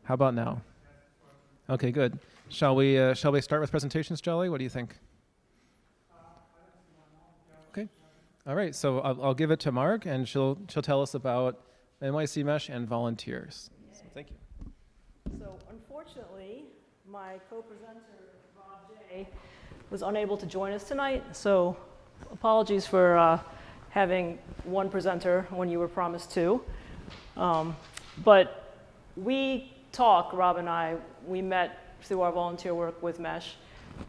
How about now? Okay, good. Shall we start with presentations, Jolly? What do you think? Okay. All right. So I'll give it to Mark, and she'll tell us about NYC Mesh and volunteers. So thank you. So unfortunately, my co-presenter, Rob J., was unable to join us tonight. So apologies for having one presenter when you were promised two. But we talk, Rob and I, we met through our volunteer work with Mesh,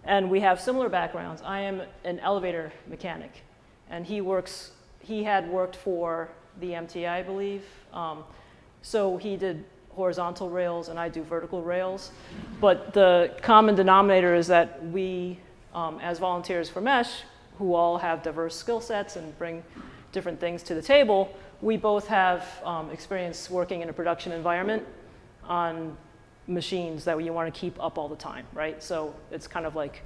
and we have similar backgrounds. I am an elevator mechanic, and he had worked for the MTA, I believe. So he did horizontal rails, and I do vertical rails. But the common denominator is that we, as volunteers for Mesh, who all have diverse skill sets and bring different things to the table, we both have experience working in a production environment on machines that you want to keep up all the time, right? So it's kind of like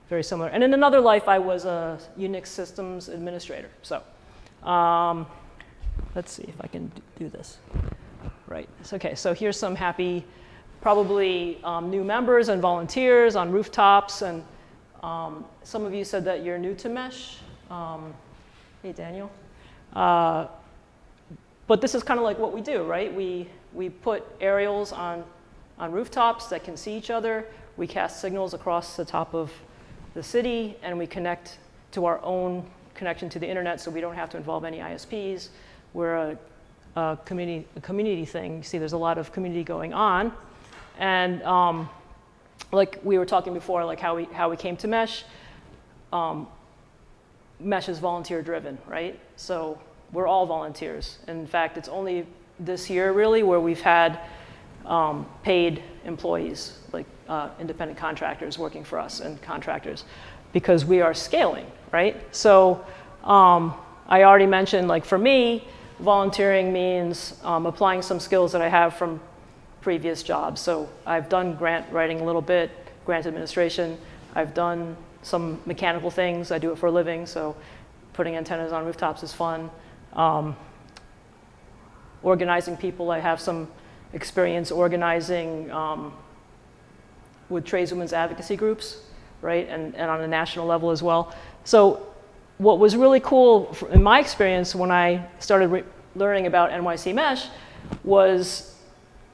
very similar. And in another life, I was a Unix systems administrator. So let's see if I can do this. Right. Okay, so here's some happy, probably new members and volunteers on rooftops. And some of you said that you're new to Mesh. Hey, Daniel. But this is kind of like what we do, right? We put aerials on rooftops that can see each other. We cast signals across the top of the city, and we connect to our own connection to the internet, so we don't have to involve any ISPs. We're a community thing. You see, there's a lot of community going on. And like we were talking before, like how we came to Mesh. Mesh is volunteer driven, right? So we're all volunteers. In fact, it's only this year really where we've had paid employees, like independent contractors working for us and contractors, because we are scaling, right? So I already mentioned, like for me, volunteering means applying some skills that I have from previous jobs. So I've done grant writing a little bit, grant administration. I've done some mechanical things. I do it for a living, so putting antennas on rooftops is fun. Organizing people, I have some experience organizing with tradeswomen's advocacy groups, right? And on a national level as well. So what was really cool in my experience when I started learning about NYC Mesh was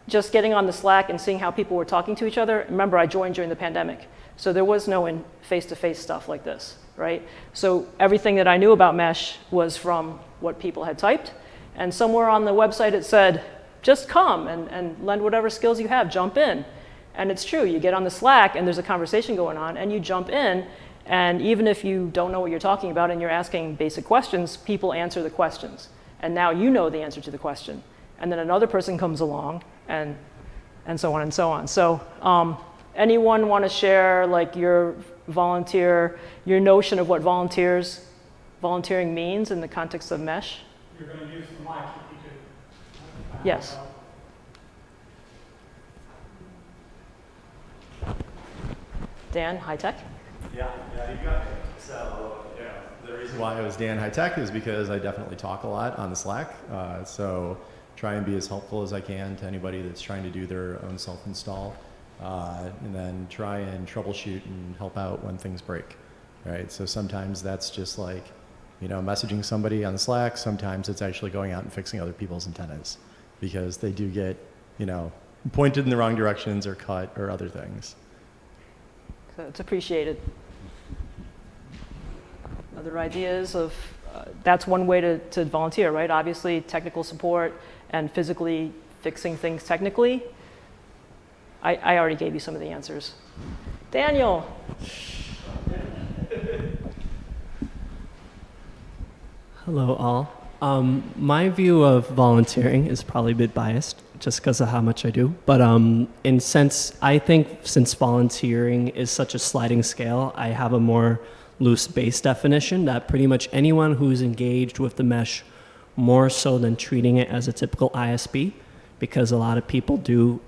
just getting on the Slack and seeing how people were talking to each other. Remember, I joined during the pandemic, so there was no face-to-face stuff like this, right? So everything that I knew about Mesh was from what people had typed, and somewhere on the website it said, just come and lend whatever skills you have, jump in. And it's true, you get on the Slack and there's a conversation going on, and you jump in, and even if you don't know what you're talking about and you're asking basic questions, people answer the questions. And now you know the answer to the question. And then another person comes along, and so on and so on. So anyone want to share like your notion of what volunteering means in the context of Mesh? You're going to use the mic if you could. Yes. Dan, high tech? Yeah, you got it. So, the reason why I was Dan High Tech is because I definitely talk a lot on the Slack. So try and be as helpful as I can to anybody that's trying to do their own self-install. And then try and troubleshoot and help out when things break, right? So sometimes that's just like, messaging somebody on the Slack. Sometimes it's actually going out and fixing other people's antennas because they do get, pointed in the wrong directions or cut or other things. So it's appreciated. Other ideas of, that's one way to volunteer, right? Obviously, technical support and physically fixing things technically. I already gave you some of the answers. Daniel. Hello, all. My view of volunteering is probably a bit biased just because of how much I do. But I think since volunteering is such a sliding scale, I have a more loose base definition that pretty much anyone who's engaged with the Mesh more so than treating it as a typical ISP, because a lot of people do,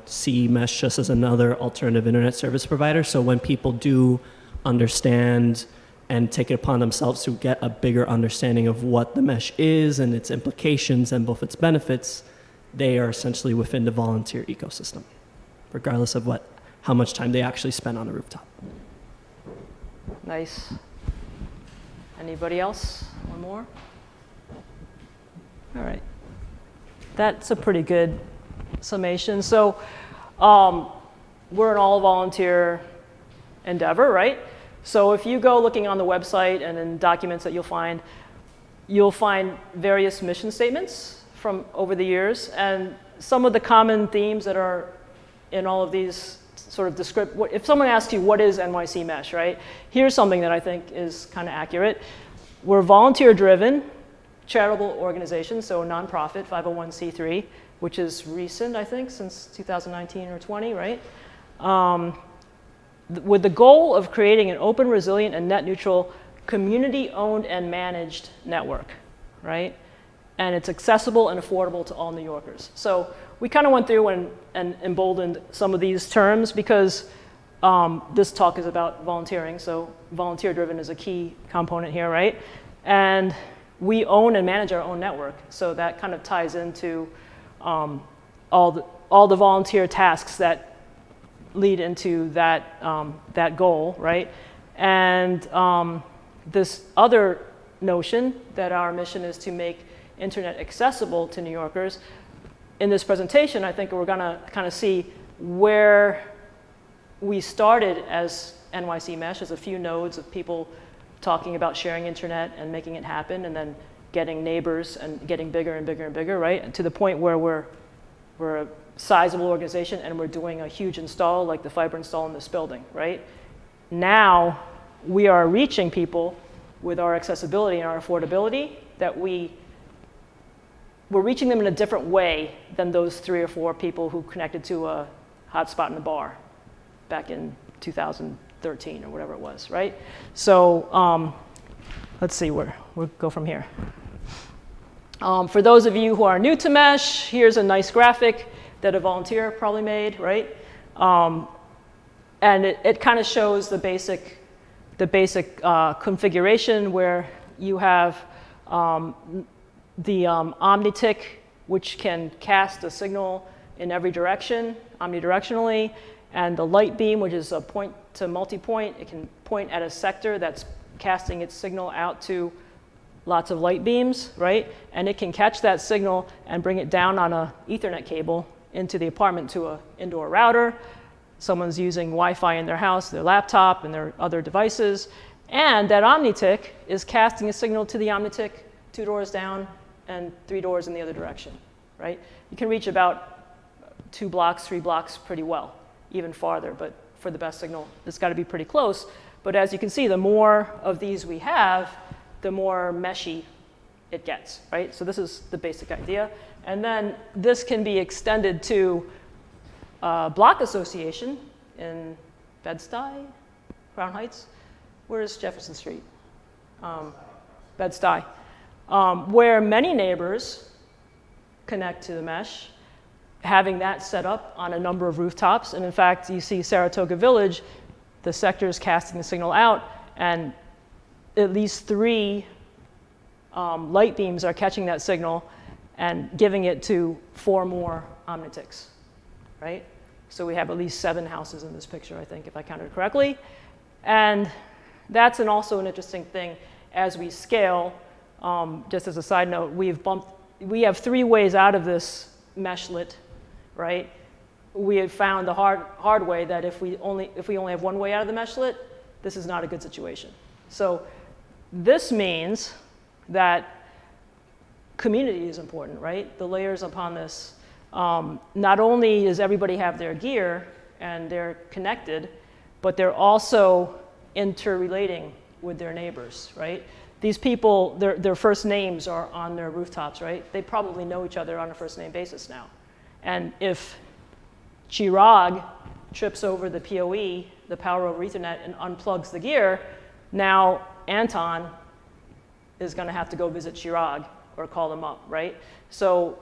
see Mesh just as another alternative internet service provider. So when people do understand and take it upon themselves to get a bigger understanding of what the Mesh is and its implications and both its benefits, they are essentially within the volunteer ecosystem, regardless of how much time they actually spend on the rooftop. Nice. Anybody else? One more? All right. That's a pretty good summation. So we're an all-volunteer endeavor, right? So if you go looking on the website and in documents that you'll find various mission statements from over the years. And some of the common themes that are in all of these sort of if someone asks you, what is NYC Mesh, right? Here's something that I think is kind of accurate. We're volunteer-driven, charitable organization, so a nonprofit, 501c3, which is recent, I think, since 2019 or 20, right? With the goal of creating an open, resilient, and net neutral, community-owned and managed network, right? And it's accessible and affordable to all New Yorkers. So we kind of went through and emboldened some of these terms because this talk is about volunteering, so volunteer-driven is a key component here, right? And we own and manage our own network, so that kind of ties into all the volunteer tasks that lead into that goal, right? And this other notion that our mission is to make internet accessible to New Yorkers. In this presentation, I think we're gonna kind of see where we started as NYC Mesh, as a few nodes of people talking about sharing internet and making it happen, and then getting neighbors and getting bigger and bigger and bigger, right? And to the point where we're a sizable organization and we're doing a huge install, like the fiber install in this building, right? Now we are reaching people with our accessibility and our affordability that we're reaching them in a different way than those 3 or 4 people who connected to a hotspot in a bar back in 2013 or whatever it was, right? So let's see where we'll go from here. For those of you who are new to Mesh, here's a nice graphic that a volunteer probably made, right? And it kind of shows the basic configuration where you have the OmniTick, which can cast a signal in every direction, omnidirectionally, and the light beam, which is a point to multi-point. It can point at a sector that's casting its signal out to lots of light beams, right? And it can catch that signal and bring it down on an Ethernet cable into the apartment to an indoor router. Someone's using Wi-Fi in their house, their laptop, and their other devices. And that OmniTick is casting a signal to the OmniTick 2 doors down and 3 doors in the other direction, right? You can reach about 2 blocks, 3 blocks pretty well, even farther, but for the best signal, it's got to be pretty close. But as you can see, the more of these we have, the more meshy it gets, right? So this is the basic idea. And then this can be extended to a block association in Bed-Stuy, Crown Heights. Where's Jefferson Street? Bed-Stuy. Where many neighbors connect to the mesh, having that set up on a number of rooftops. And in fact, you see Saratoga Village, the sector is casting the signal out, and at least 3 light beams are catching that signal and giving it to 4 more OmniTicks, right? So we have at least 7 houses in this picture, I think, if I counted correctly. And that's also an interesting thing as we scale. Just as a side note, we have 3 ways out of this meshlet, right? We have found the hard way that if we only have 1 way out of the meshlet, this is not a good situation. So this means that community is important, right? The layers upon this. Not only does everybody have their gear and they're connected, but they're also interrelating with their neighbors, right? These people, their first names are on their rooftops, right? They probably know each other on a first name basis now. And if Chirag trips over the PoE, the power over Ethernet, and unplugs the gear, now Anton is going to have to go visit Chirag or call them up, right? So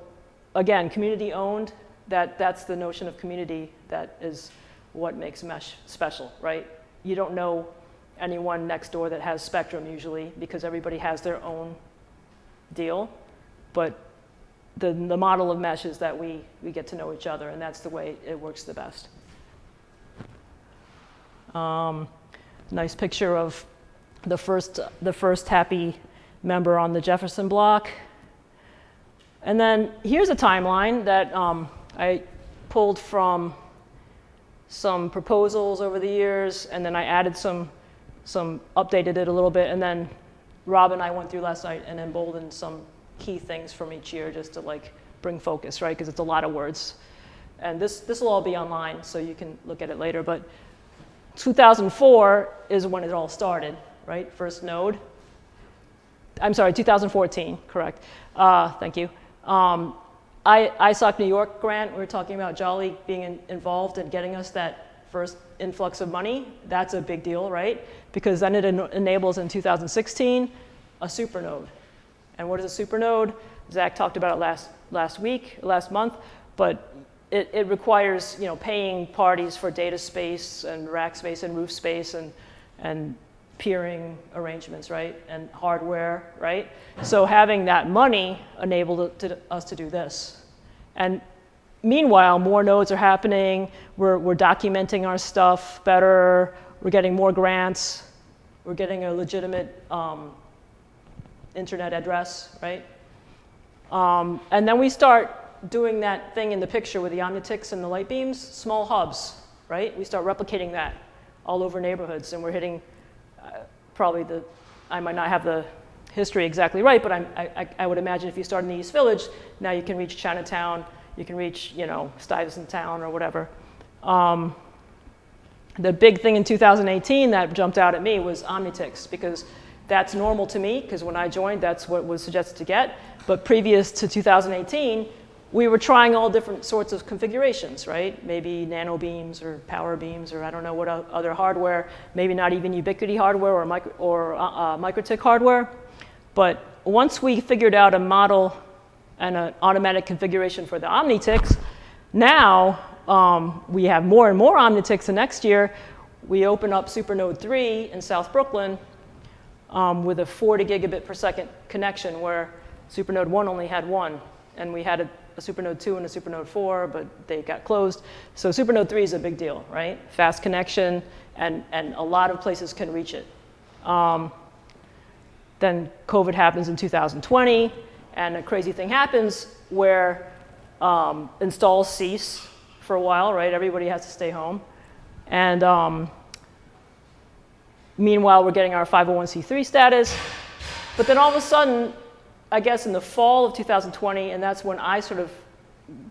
again, community owned, that's the notion of community that is what makes Mesh special, right? You don't know anyone next door that has Spectrum usually because everybody has their own deal, but the model of Mesh is that we get to know each other, and that's the way it works the best. Nice picture of the first happy member on the Jefferson block. And then here's a timeline that I pulled from some proposals over the years, and then I added some updated it a little bit, and then Rob and I went through last night and emboldened some key things from each year just to like bring focus, right? Because it's a lot of words. And this will all be online, so you can look at it later. But 2004 is when it all started, right? First node. I'm sorry, 2014, correct. Thank you. ISOC New York grant, we were talking about Jolly being involved and getting us that first influx of money. That's a big deal, right? Because then it enables in 2016 a supernode. And what is a supernode? Zach talked about it last month, but it requires, you know, paying parties for data space and rack space and roof space and peering arrangements, right? And hardware, right? So having that money enabled us to do this. And meanwhile, more nodes are happening. We're documenting our stuff better. We're getting more grants. We're getting a legitimate internet address, right? And then we start doing that thing in the picture with the Omnitics and the light beams, small hubs, right? We start replicating that all over neighborhoods, and we're hitting probably I might not have the history exactly right, but I would imagine if you start in the East Village, now you can reach Chinatown, you can reach, you know, Stuyvesant Town or whatever. The big thing in 2018 that jumped out at me was Omnitics, because that's normal to me, because when I joined, that's what was suggested to get. But previous to 2018, we were trying all different sorts of configurations, right? Maybe nano beams or power beams, or I don't know what other hardware, maybe not even Ubiquity hardware or MikroTik hardware. But once we figured out a model and an automatic configuration for the Omnitics, now we have more and more Omnitics, and next year we open up Supernode 3 in South Brooklyn with a 40 gigabit per second connection, where Supernode 1 only had one, and we had a Supernode 2 and a Supernode 4, but they got closed. So Supernode 3 is a big deal, right? Fast connection, and a lot of places can reach it. Then COVID happens in 2020, and a crazy thing happens where installs cease for a while, right? Everybody has to stay home. And meanwhile, we're getting our 501c3 status. But then all of a sudden, I guess in the fall of 2020, and that's when I sort of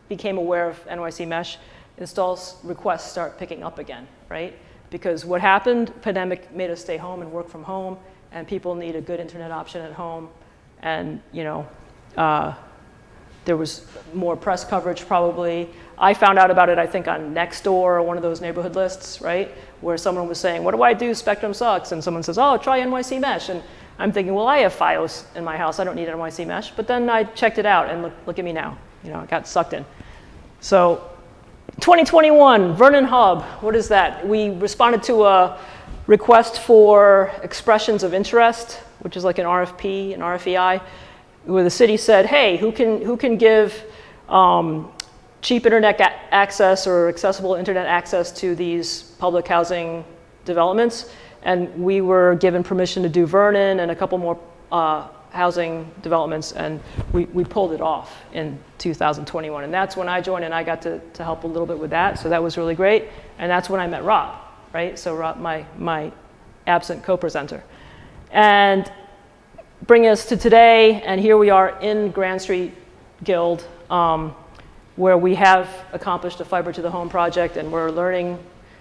became aware of NYC Mesh, installs requests start picking up again, right? Because what happened, pandemic made us stay home and work from home, and people need a good internet option at home. And, you know, there was more press coverage probably. I found out about it, I think, on Nextdoor or one of those neighborhood lists, right? Where someone was saying, what do I do? Spectrum sucks. And someone says, oh, try NYC Mesh. And I'm thinking, well, I have FiOS in my house. I don't need NYC Mesh. But then I checked it out, and look at me now. You know, I got sucked in. So 2021, Vernon Hub. What is that? We responded to a request for expressions of interest, which is like an RFP, an RFEI, where the city said, hey, who can give cheap internet access or accessible internet access to these public housing developments? And we were given permission to do Vernon and a couple more housing developments, and we pulled it off in 2021. And that's when I joined, and I got to help a little bit with that, so that was really great. And that's when I met Rob, right? So Rob, my absent co-presenter. And bring us to today, and here we are in Grand Street Guild, where we have accomplished a fiber to the home project, and we're learning,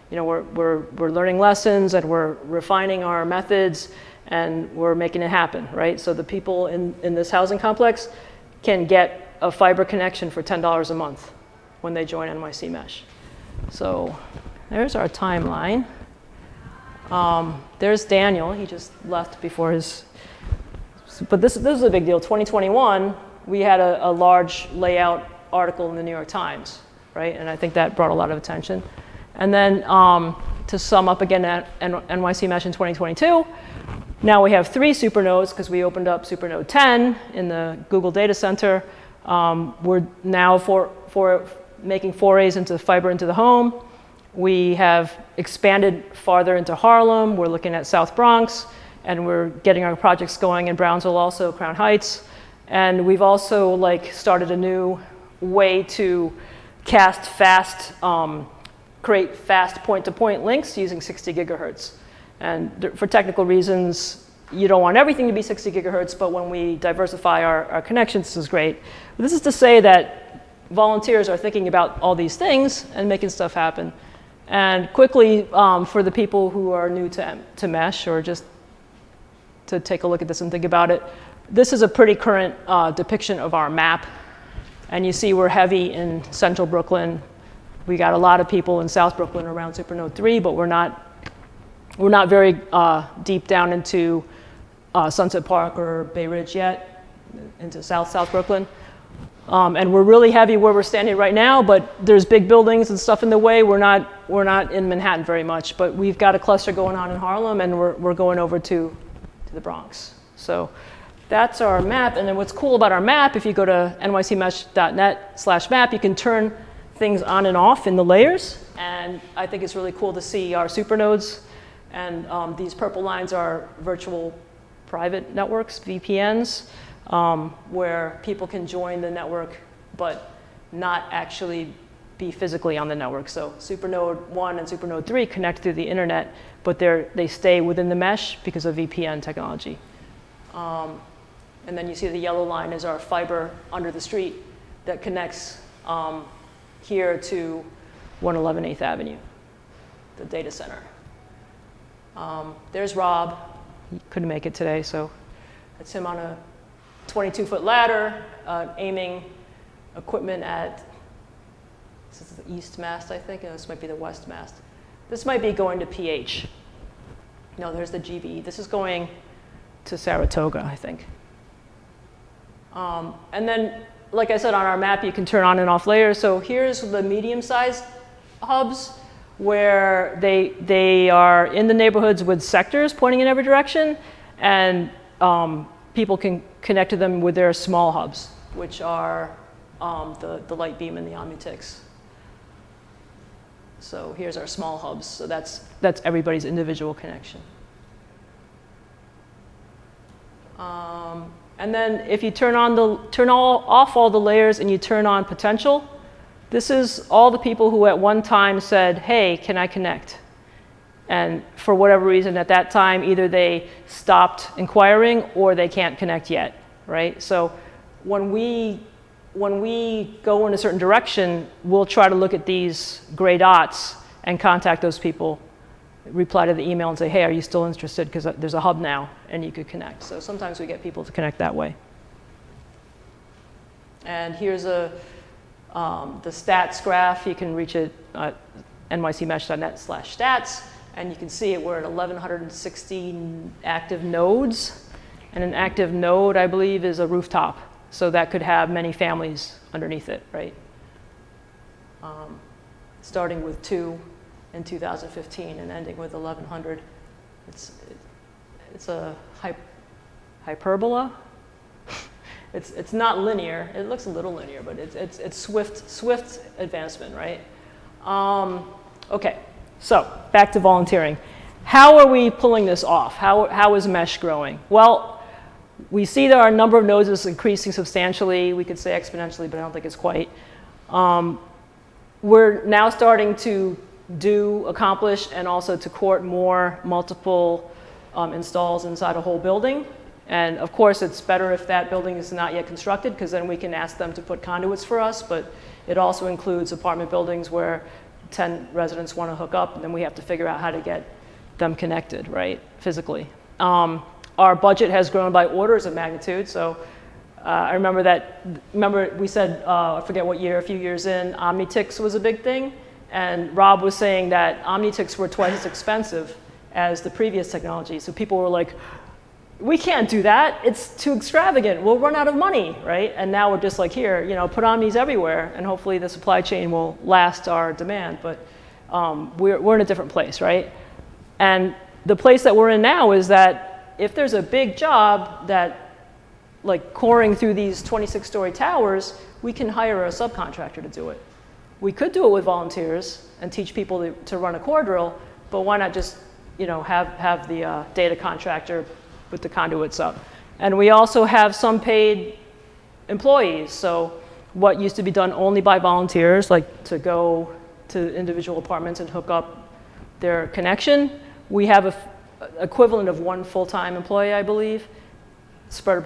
you know, we're learning lessons, and we're refining our methods, and we're making it happen, right? So the people in this housing complex can get a fiber connection for $10 a month when they join NYC Mesh. So there's our timeline. There's Daniel. He just left before his. But this is a big deal. 2021, we had a large layout article in the New York Times, right? And I think that brought a lot of attention. And then to sum up again at NYC Mesh in 2022, now we have 3 supernodes because we opened up Supernode 10 in the Google data center. We're now for making forays into fiber into the home. We have expanded farther into Harlem. We're looking at South Bronx, and we're getting our projects going in Brownsville also, Crown Heights. And we've also started a new way to cast fast, create fast point-to-point links using 60 gigahertz. And for technical reasons, you don't want everything to be 60 gigahertz, but when we diversify our connections, this is great. But this is to say that volunteers are thinking about all these things and making stuff happen. And quickly, for the people who are new to Mesh, or just to take a look at this and think about it, this is a pretty current depiction of our map. And you see we're heavy in central Brooklyn. We got a lot of people in South Brooklyn around Supernode 3, but we're not very deep down into Sunset Park or Bay Ridge yet, into South Brooklyn. And we're really heavy where we're standing right now, but there's big buildings and stuff in the way. We're not in Manhattan very much, but we've got a cluster going on in Harlem, and we're going over to the Bronx. So that's our map. And then what's cool about our map, if you go to nycmesh.net/map, you can turn things on and off in the layers. And I think it's really cool to see our supernodes. And these purple lines are virtual private networks, VPNs, where people can join the network but not actually be physically on the network. So Supernode 1 and Supernode 3 connect through the internet, but they stay within the mesh because of VPN technology. And then you see the yellow line is our fiber under the street that connects here to 111 8th Avenue, the data center. There's Rob. He couldn't make it today, so that's him on a 22-foot ladder, aiming equipment at, this is the east mast, I think, and this might be the west mast. This might be going to PH. No, there's the GBE. This is going to Saratoga, I think. And then, like I said, on our map, you can turn on and off layers. So here's the medium-sized hubs, where they are in the neighborhoods with sectors pointing in every direction, and people can connect to them with their small hubs, which are the light beam and the OmniTix. So here's our small hubs. So that's everybody's individual connection. And then if you turn off all the layers and you turn on potential, this is all the people who at one time said, hey, can I connect? And for whatever reason at that time, either they stopped inquiring or they can't connect yet, right? So when we go in a certain direction, we'll try to look at these gray dots and contact those people, reply to the email and say, hey, are you still interested? Because there's a hub now and you could connect. So sometimes we get people to connect that way. And here's the stats graph. You can reach it at nycmesh.net/stats. And you can see it, we're at 1,160 active nodes. And an active node, I believe, is a rooftop. So that could have many families underneath it, right? Starting with 2 in 2015 and ending with 1,100. It's a hyperbola. It's not linear. It looks a little linear, but it's swift advancement, right? Okay, so back to volunteering. How are we pulling this off? How is Mesh growing? Well, we see that our number of nodes is increasing substantially. We could say exponentially, but I don't think it's quite. We're now starting to accomplish, and also to court more multiple installs inside a whole building. And of course, it's better if that building is not yet constructed, because then we can ask them to put conduits for us. But it also includes apartment buildings where 10 residents want to hook up, and then we have to figure out how to get them connected, right, physically. Our budget has grown by orders of magnitude. So I remember we said, I forget what year, a few years in, OmniTix was a big thing. And Rob was saying that OmniTix were twice as expensive as the previous technology. So people were like, we can't do that. It's too extravagant. We'll run out of money, right? And now we're just like, here, put Omnis everywhere, and hopefully the supply chain will last our demand. But we're in a different place, right? And the place that we're in now is that if there's a big job that like coring through these 26-story towers, we can hire a subcontractor to do it. We could do it with volunteers and teach people to run a core drill, but why not just, you know, have the data contractor put the conduits up? And we also have some paid employees. So what used to be done only by volunteers, like to go to individual apartments and hook up their connection, we have an equivalent of one full-time employee, I believe, spread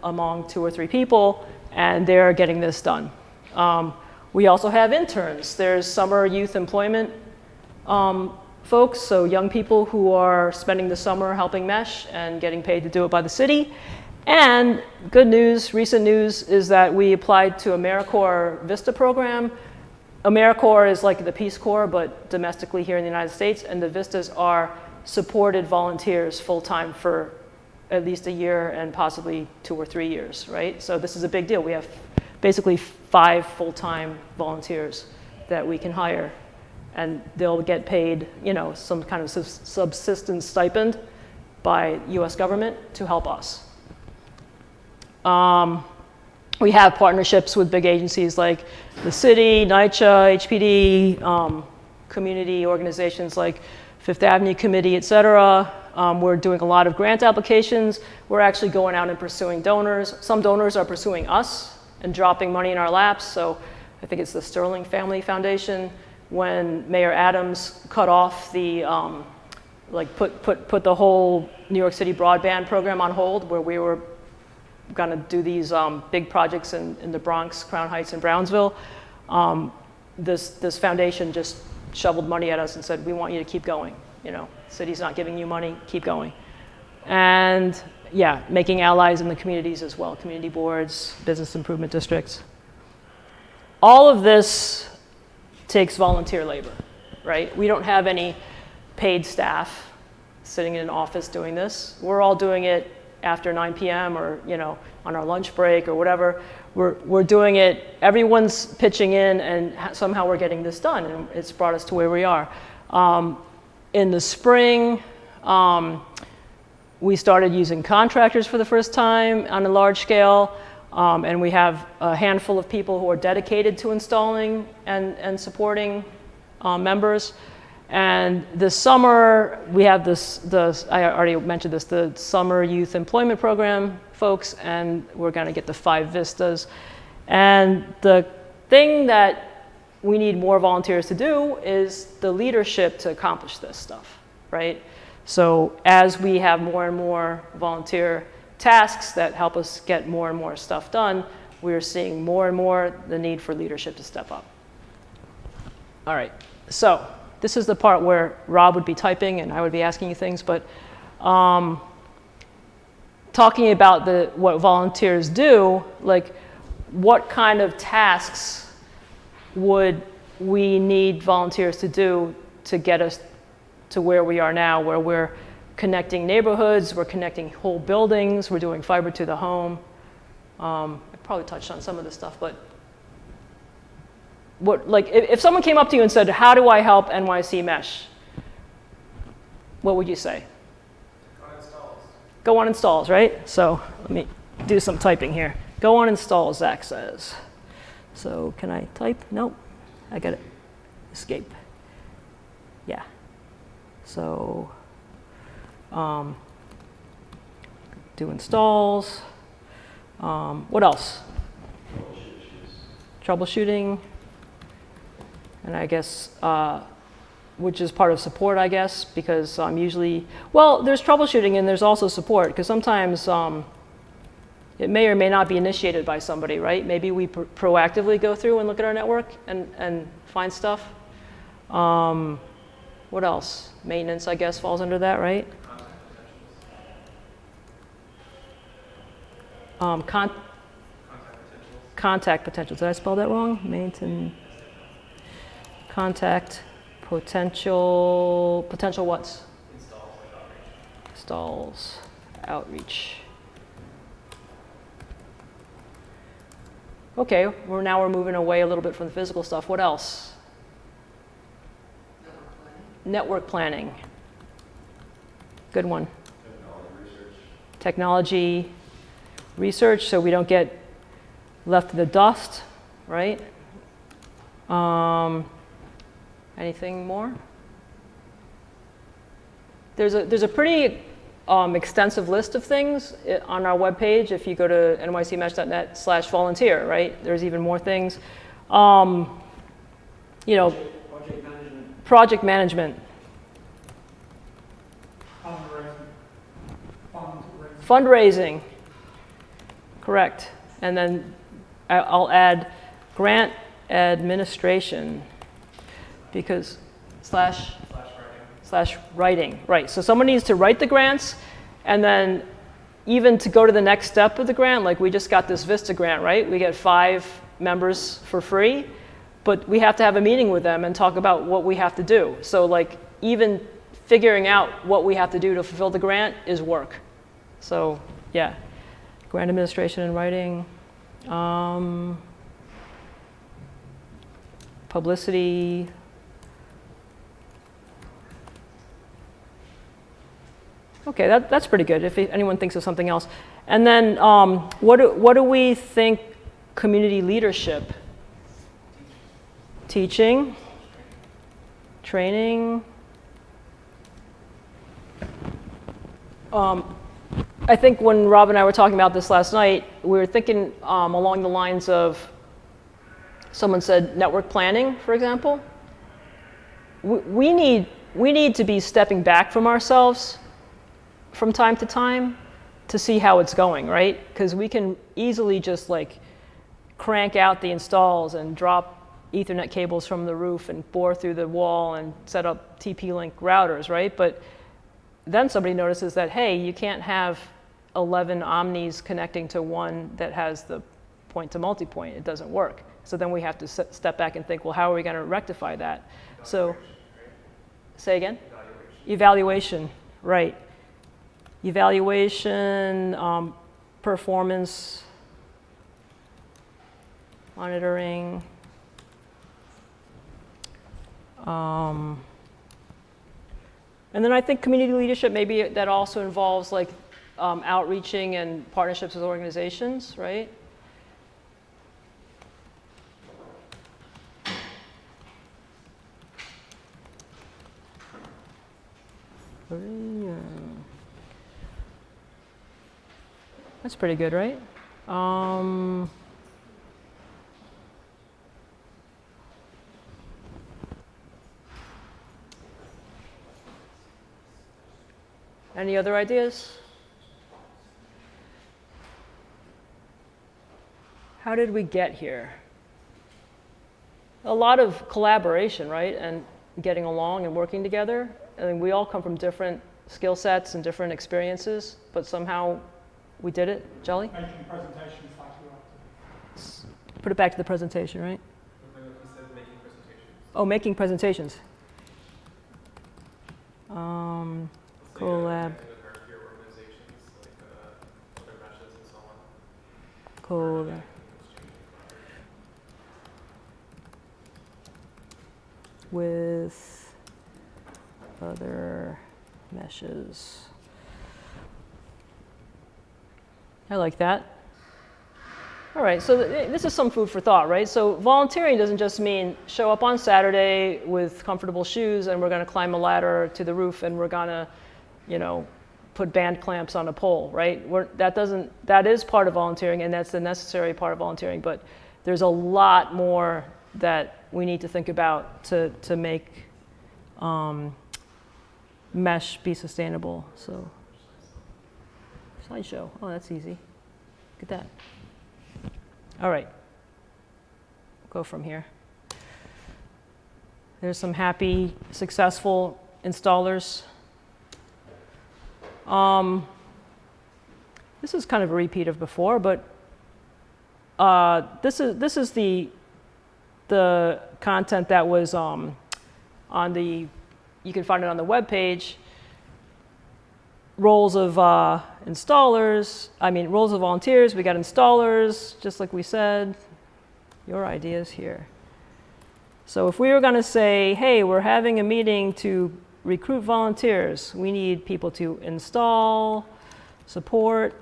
among 2 or 3 people, and they're getting this done. We also have interns. There's summer youth employment folks, so young people who are spending the summer helping Mesh and getting paid to do it by the city. And good news, recent news, is that we applied to AmeriCorps Vista program. AmeriCorps is like the Peace Corps, but domestically here in the United States, and the Vistas are supported volunteers full-time for at least a year and possibly 2 or 3 years, right? So this is a big deal. We have basically 5 full-time volunteers that we can hire, and they'll get paid, you know, some kind of subsistence stipend by US government to help us. We have partnerships with big agencies like the city, NYCHA, HPD, community organizations like Fifth Avenue Committee, et cetera. We're doing a lot of grant applications. We're actually going out and pursuing donors. Some donors are pursuing us and dropping money in our laps. So I think it's the Sterling Family Foundation. When Mayor Adams cut off the, like put the whole New York City broadband program on hold, where we were going to do these big projects in the Bronx, Crown Heights, and Brownsville, this foundation just shoveled money at us and said, we want you to keep going. You know, city's not giving you money, keep going. And yeah, making allies in the communities as well, community boards, business improvement districts. All of this takes volunteer labor, right? We don't have any paid staff sitting in an office doing this. We're all doing it after 9 p.m. or, you know, on our lunch break or whatever. We're doing it, everyone's pitching in, and somehow we're getting this done, and it's brought us to where we are. In the spring, we started using contractors for the first time on a large scale, and we have a handful of people who are dedicated to installing and supporting members. And this summer, we have I already mentioned this, the Summer Youth Employment Program folks, and we're gonna get the 5 Vistas. And the thing that we need more volunteers to do is the leadership to accomplish this stuff, right? So as we have more and more volunteer tasks that help us get more and more stuff done, we're seeing more and more the need for leadership to step up. All right, so this is the part where Rob would be typing and I would be asking you things, but talking about what volunteers do, like what kind of tasks would we need volunteers to do to get us to where we are now, where we're connecting neighborhoods, we're connecting whole buildings, we're doing fiber to the home. I probably touched on some of this stuff, but like if someone came up to you and said, how do I help NYC Mesh? What would you say? On installs. Go on installs, right? So let me do some typing here. Go on installs, Zach says. So can I type? Nope, I got it. Escape. Yeah. So do installs. What else? Troubleshooting. And I guess, which is part of support, I guess, because usually, well, there's troubleshooting and there's also support, because sometimes it may or may not be initiated by somebody, right? Maybe we proactively go through and look at our network and find stuff. What else? Maintenance, I guess, falls under that, right? Contact potentials. Did I spell that wrong? Maintenance. Contact potential what's? Installs, outreach. Okay, now we're moving away a little bit from the physical stuff. What else? Network planning. Good one. Technology. research so we don't get left in the dust, right? Anything more? There's a pretty extensive list of things on our webpage. If you go to nycmesh.net/volunteer, right? There's even more things. You know, project management. Fundraising. Correct. And then I'll add grant administration because slash writing. Right. So someone needs to write the grants, and then even to go to the next step of the grant, like we just got this Vista grant, right? We get 5 members for free, but we have to have a meeting with them and talk about what we have to do. So like even figuring out what we have to do to fulfill the grant is work. So yeah, grant administration and writing, publicity. Okay, that's pretty good if anyone thinks of something else. And then what do we think community leadership? Teaching, training. I think when Rob and I were talking about this last night, we were thinking along the lines of, someone said network planning, for example. We need to be stepping back from ourselves from time to time to see how it's going, right? Because we can easily just like crank out the installs and drop Ethernet cables from the roof and bore through the wall and set up TP-Link routers, right? But then somebody notices that, hey, you can't have 11 omnis connecting to one that has the point-to-multipoint. It doesn't work. So then we have to step back and think, well, how are we going to rectify that? So, say again? Evaluation, right. Evaluation, performance monitoring. And then I think community leadership, maybe that also involves like outreaching and partnerships with organizations, right? That's pretty good, right? Any other ideas? How did we get here? A lot of collaboration, right? And getting along and working together. I mean, we all come from different skill sets and different experiences, but somehow we did it. Jelly? Making presentations like you are. Put it back to the presentation, right? You said making presentations. Oh, making presentations. Collab. With peer organizations like other meshes and so on. Collab. With other meshes. I like that. All right, so this is some food for thought, right? So volunteering doesn't just mean show up on Saturday with comfortable shoes and we're going to climb a ladder to the roof and we're going to, you know, put band clamps on a pole, right? That is part of volunteering and that's the necessary part of volunteering, but there's a lot more that we need to think about to make mesh be sustainable. So slideshow, oh, that's easy. Look at that. All right, go from here. There's some happy, successful installers. This is kind of a repeat of before, but this is the content that was on the, you can find it on the web page. Roles of installers, roles of volunteers, we got installers, just like we said. Your ideas here. So if we were gonna say, hey, we're having a meeting to recruit volunteers, we need people to install, support,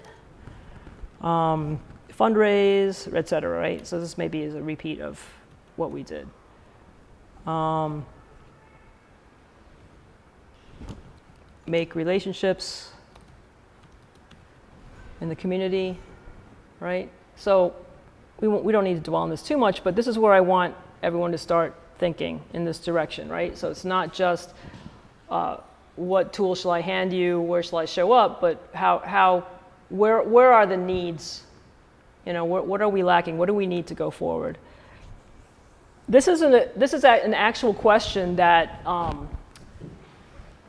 fundraise, et cetera, right? So this maybe is a repeat of what we did. Make relationships in the community, right? So we don't need to dwell on this too much, but this is where I want everyone to start thinking in this direction, right? So it's not just what tool shall I hand you, where shall I show up, but where are the needs? You know, what are we lacking? What do we need to go forward? This is an actual question that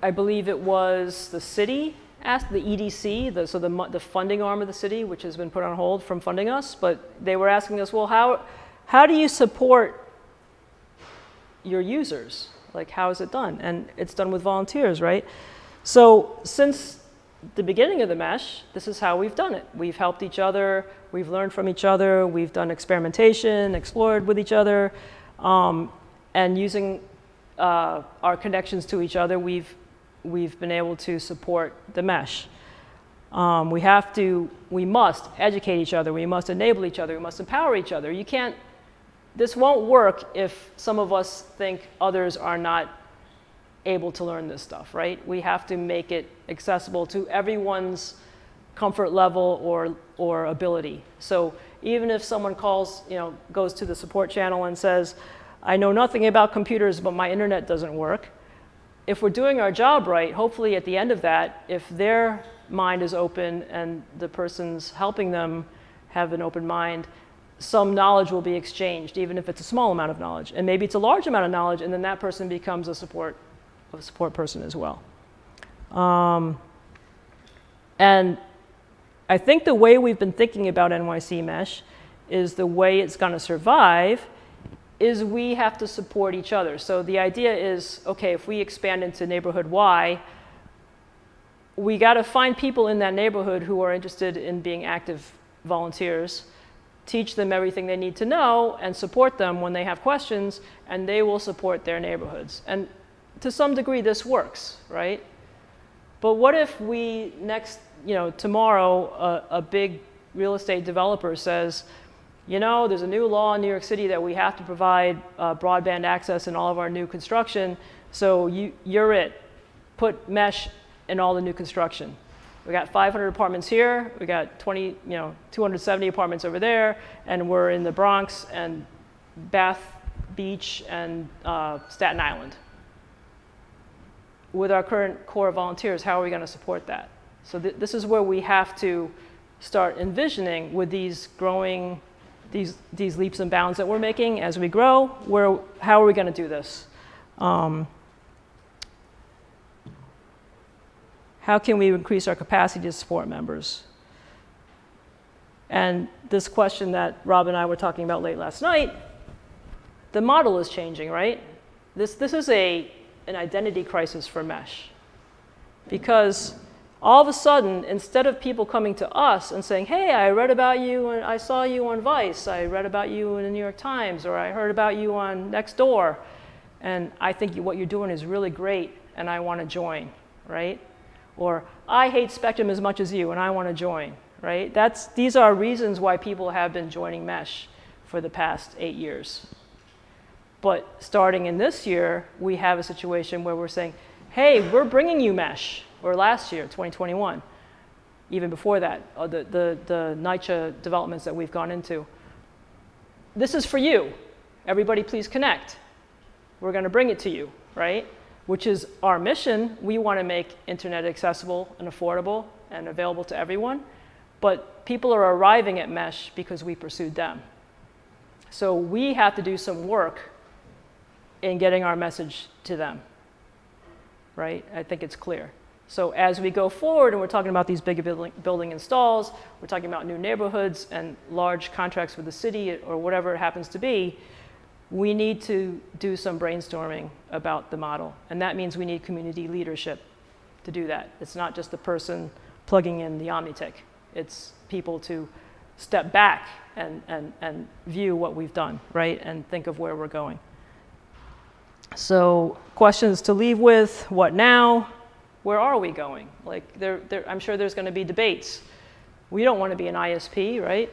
I believe it was the city asked, the EDC, the funding arm of the city, which has been put on hold from funding us, but they were asking us, well, how do you support your users? Like, how is it done? And it's done with volunteers, right? So since the beginning of the Mesh, this is how we've done it. We've helped each other, we've learned from each other, we've done experimentation, explored with each other, and using our connections to each other, we've been able to support the Mesh. We must educate each other, we must enable each other, we must empower each other. This won't work if some of us think others are not able to learn this stuff, right? We have to make it accessible to everyone's comfort level or ability. So even if someone goes to the support channel and says, I know nothing about computers, but my internet doesn't work. If we're doing our job right, hopefully at the end of that, if their mind is open and the person's helping them have an open mind, some knowledge will be exchanged, even if it's a small amount of knowledge. And maybe it's a large amount of knowledge, and then that person becomes a support person as well. And I think the way we've been thinking about NYC Mesh is the way it's going to survive is we have to support each other. So the idea is, okay, if we expand into neighborhood Y, we got to find people in that neighborhood who are interested in being active volunteers, teach them everything they need to know, and support them when they have questions, and they will support their neighborhoods. And to some degree, this works, right? But what if we tomorrow, a big real estate developer says, there's a new law in New York City that we have to provide broadband access in all of our new construction, so you're it. Put mesh in all the new construction. We got 500 apartments here, we got 270 apartments over there, and we're in the Bronx and Bath Beach and Staten Island. With our current core of volunteers, how are we going to support that? So this is where we have to start envisioning with these growing, these leaps and bounds that we're making as we grow, how are we going to do this? How can we increase our capacity to support members? And this question that Rob and I were talking about late last night, the model is changing, right? This is an identity crisis for Mesh. Because all of a sudden, instead of people coming to us and saying, hey, I read about you and I saw you on Vice, I read about you in the New York Times, or I heard about you on Nextdoor, and I think what you're doing is really great and I want to join, right? Or I hate Spectrum as much as you and I want to join, right? These are reasons why people have been joining Mesh for the past 8 years. But starting in this year, we have a situation where we're saying, hey, we're bringing you Mesh. Or last year, 2021, even before that, the NYCHA developments that we've gone into. This is for you. Everybody please connect. We're going to bring it to you, right? Which is our mission. We want to make internet accessible and affordable and available to everyone. But people are arriving at Mesh because we pursued them. So we have to do some work in getting our message to them, right? I think it's clear. So as we go forward and we're talking about these big building installs, we're talking about new neighborhoods and large contracts with the city or whatever it happens to be, we need to do some brainstorming about the model. And that means we need community leadership to do that. It's not just the person plugging in the Omnitic. It's people to step back and view what we've done, right? And think of where we're going. So questions to leave with, what now? Where are we going? Like, I'm sure there's going to be debates. We don't want to be an ISP, right?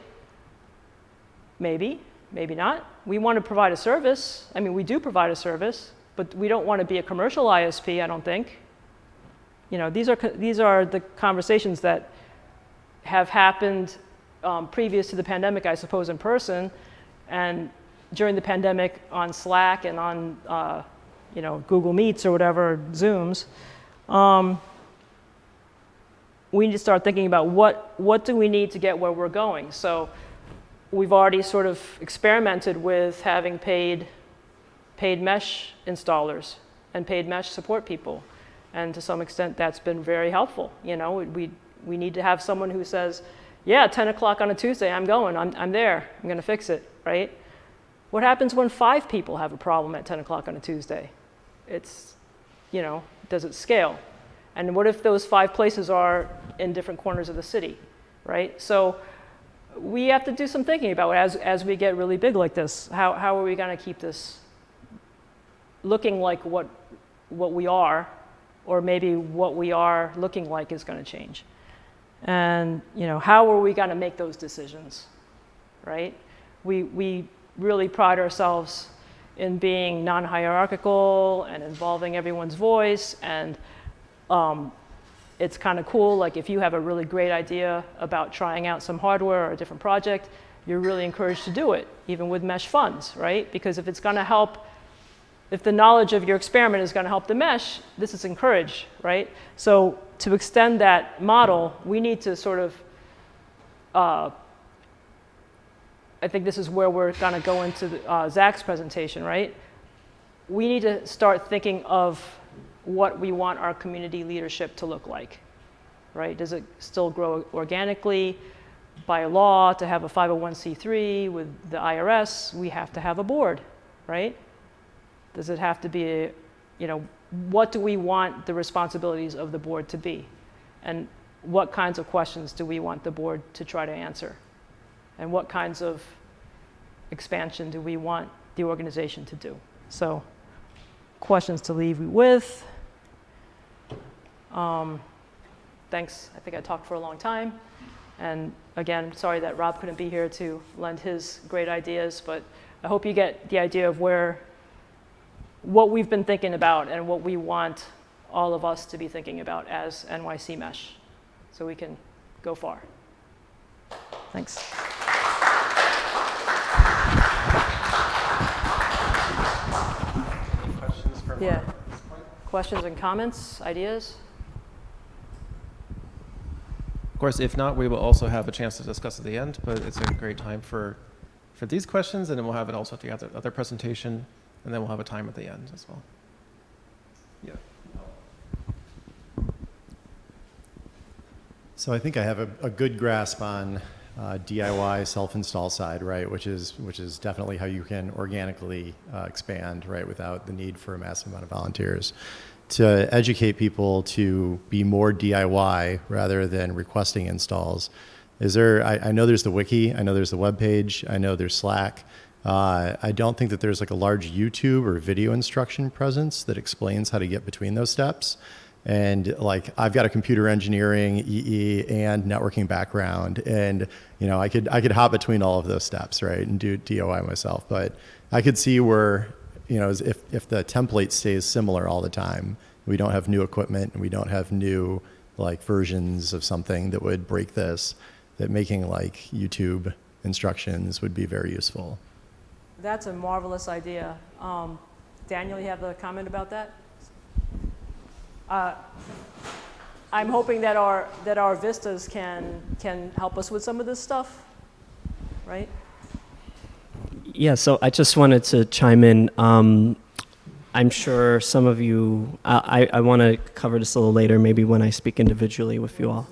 Maybe, maybe not. We want to provide a service. I mean, we do provide a service, but we don't want to be a commercial ISP, I don't think. You know, these are the conversations that have happened previous to the pandemic, I suppose, in person, and during the pandemic on Slack and on you know, Google Meets or whatever, Zooms. We need to start thinking about what do we need to get where we're going. So we've already sort of experimented with having paid mesh installers and paid mesh support people. And to some extent, that's been very helpful. You know, we need to have someone who says, yeah, 10 o'clock on a Tuesday, I'm going, I'm there, I'm gonna fix it, right? What happens when 5 people have a problem at 10 o'clock on a Tuesday? It's, you know, does it scale? And what if those 5 places are in different corners of the city, right? So we have to do some thinking about as we get really big like this. How are we gonna keep this looking like what we are, or maybe what we are looking like is gonna change? And, you know, how are we gonna make those decisions, right? We really pride ourselves in being non-hierarchical and involving everyone's voice, and it's kind of cool, like if you have a really great idea about trying out some hardware or a different project, you're really encouraged to do it, even with mesh funds, right? Because if it's gonna help, if the knowledge of your experiment is gonna help the mesh, this is encouraged, right? So to extend that model, we need to sort of, I think this is where we're gonna go into Zach's presentation, right? We need to start thinking of what we want our community leadership to look like, right? Does it still grow organically? By law, to have a 501c3 with the IRS, we have to have a board, right? Does it have to be, you know, what do we want the responsibilities of the board to be? And what kinds of questions do we want the board to try to answer? And what kinds of expansion do we want the organization to do? So, questions to leave you with. Thanks, I think I talked for a long time. And again, sorry that Rob couldn't be here to lend his great ideas, but I hope you get the idea of what we've been thinking about and what we want all of us to be thinking about as NYC Mesh, so we can go far. Thanks. Any questions for Mark Yeah. at this point? Questions and comments, ideas? Of course, if not, we will also have a chance to discuss at the end, but it's a great time for these questions, and then we'll have it also at the other presentation, and then we'll have a time at the end as well. Yeah. So I think I have a good grasp on DIY self-install side, right? Which is definitely how you can organically expand, right, without the need for a massive amount of volunteers. To educate people to be more DIY rather than requesting installs, is there? I know there's the wiki, I know there's the web page, I know there's Slack. I don't think that there's like a large YouTube or video instruction presence that explains how to get between those steps. And like, I've got a computer engineering, EE, and networking background, and you know, I could hop between all of those steps, right, and do DIY myself. But I could see where, you know, if the template stays similar all the time, we don't have new equipment and we don't have new like versions of something that would break this, that making like YouTube instructions would be very useful. That's a marvelous idea. Daniel, you have a comment about that? I'm hoping that our vistas can help us with some of this stuff, right? Yeah, so I just wanted to chime in. I'm sure some of you, I want to cover this a little later, maybe when I speak individually with you all.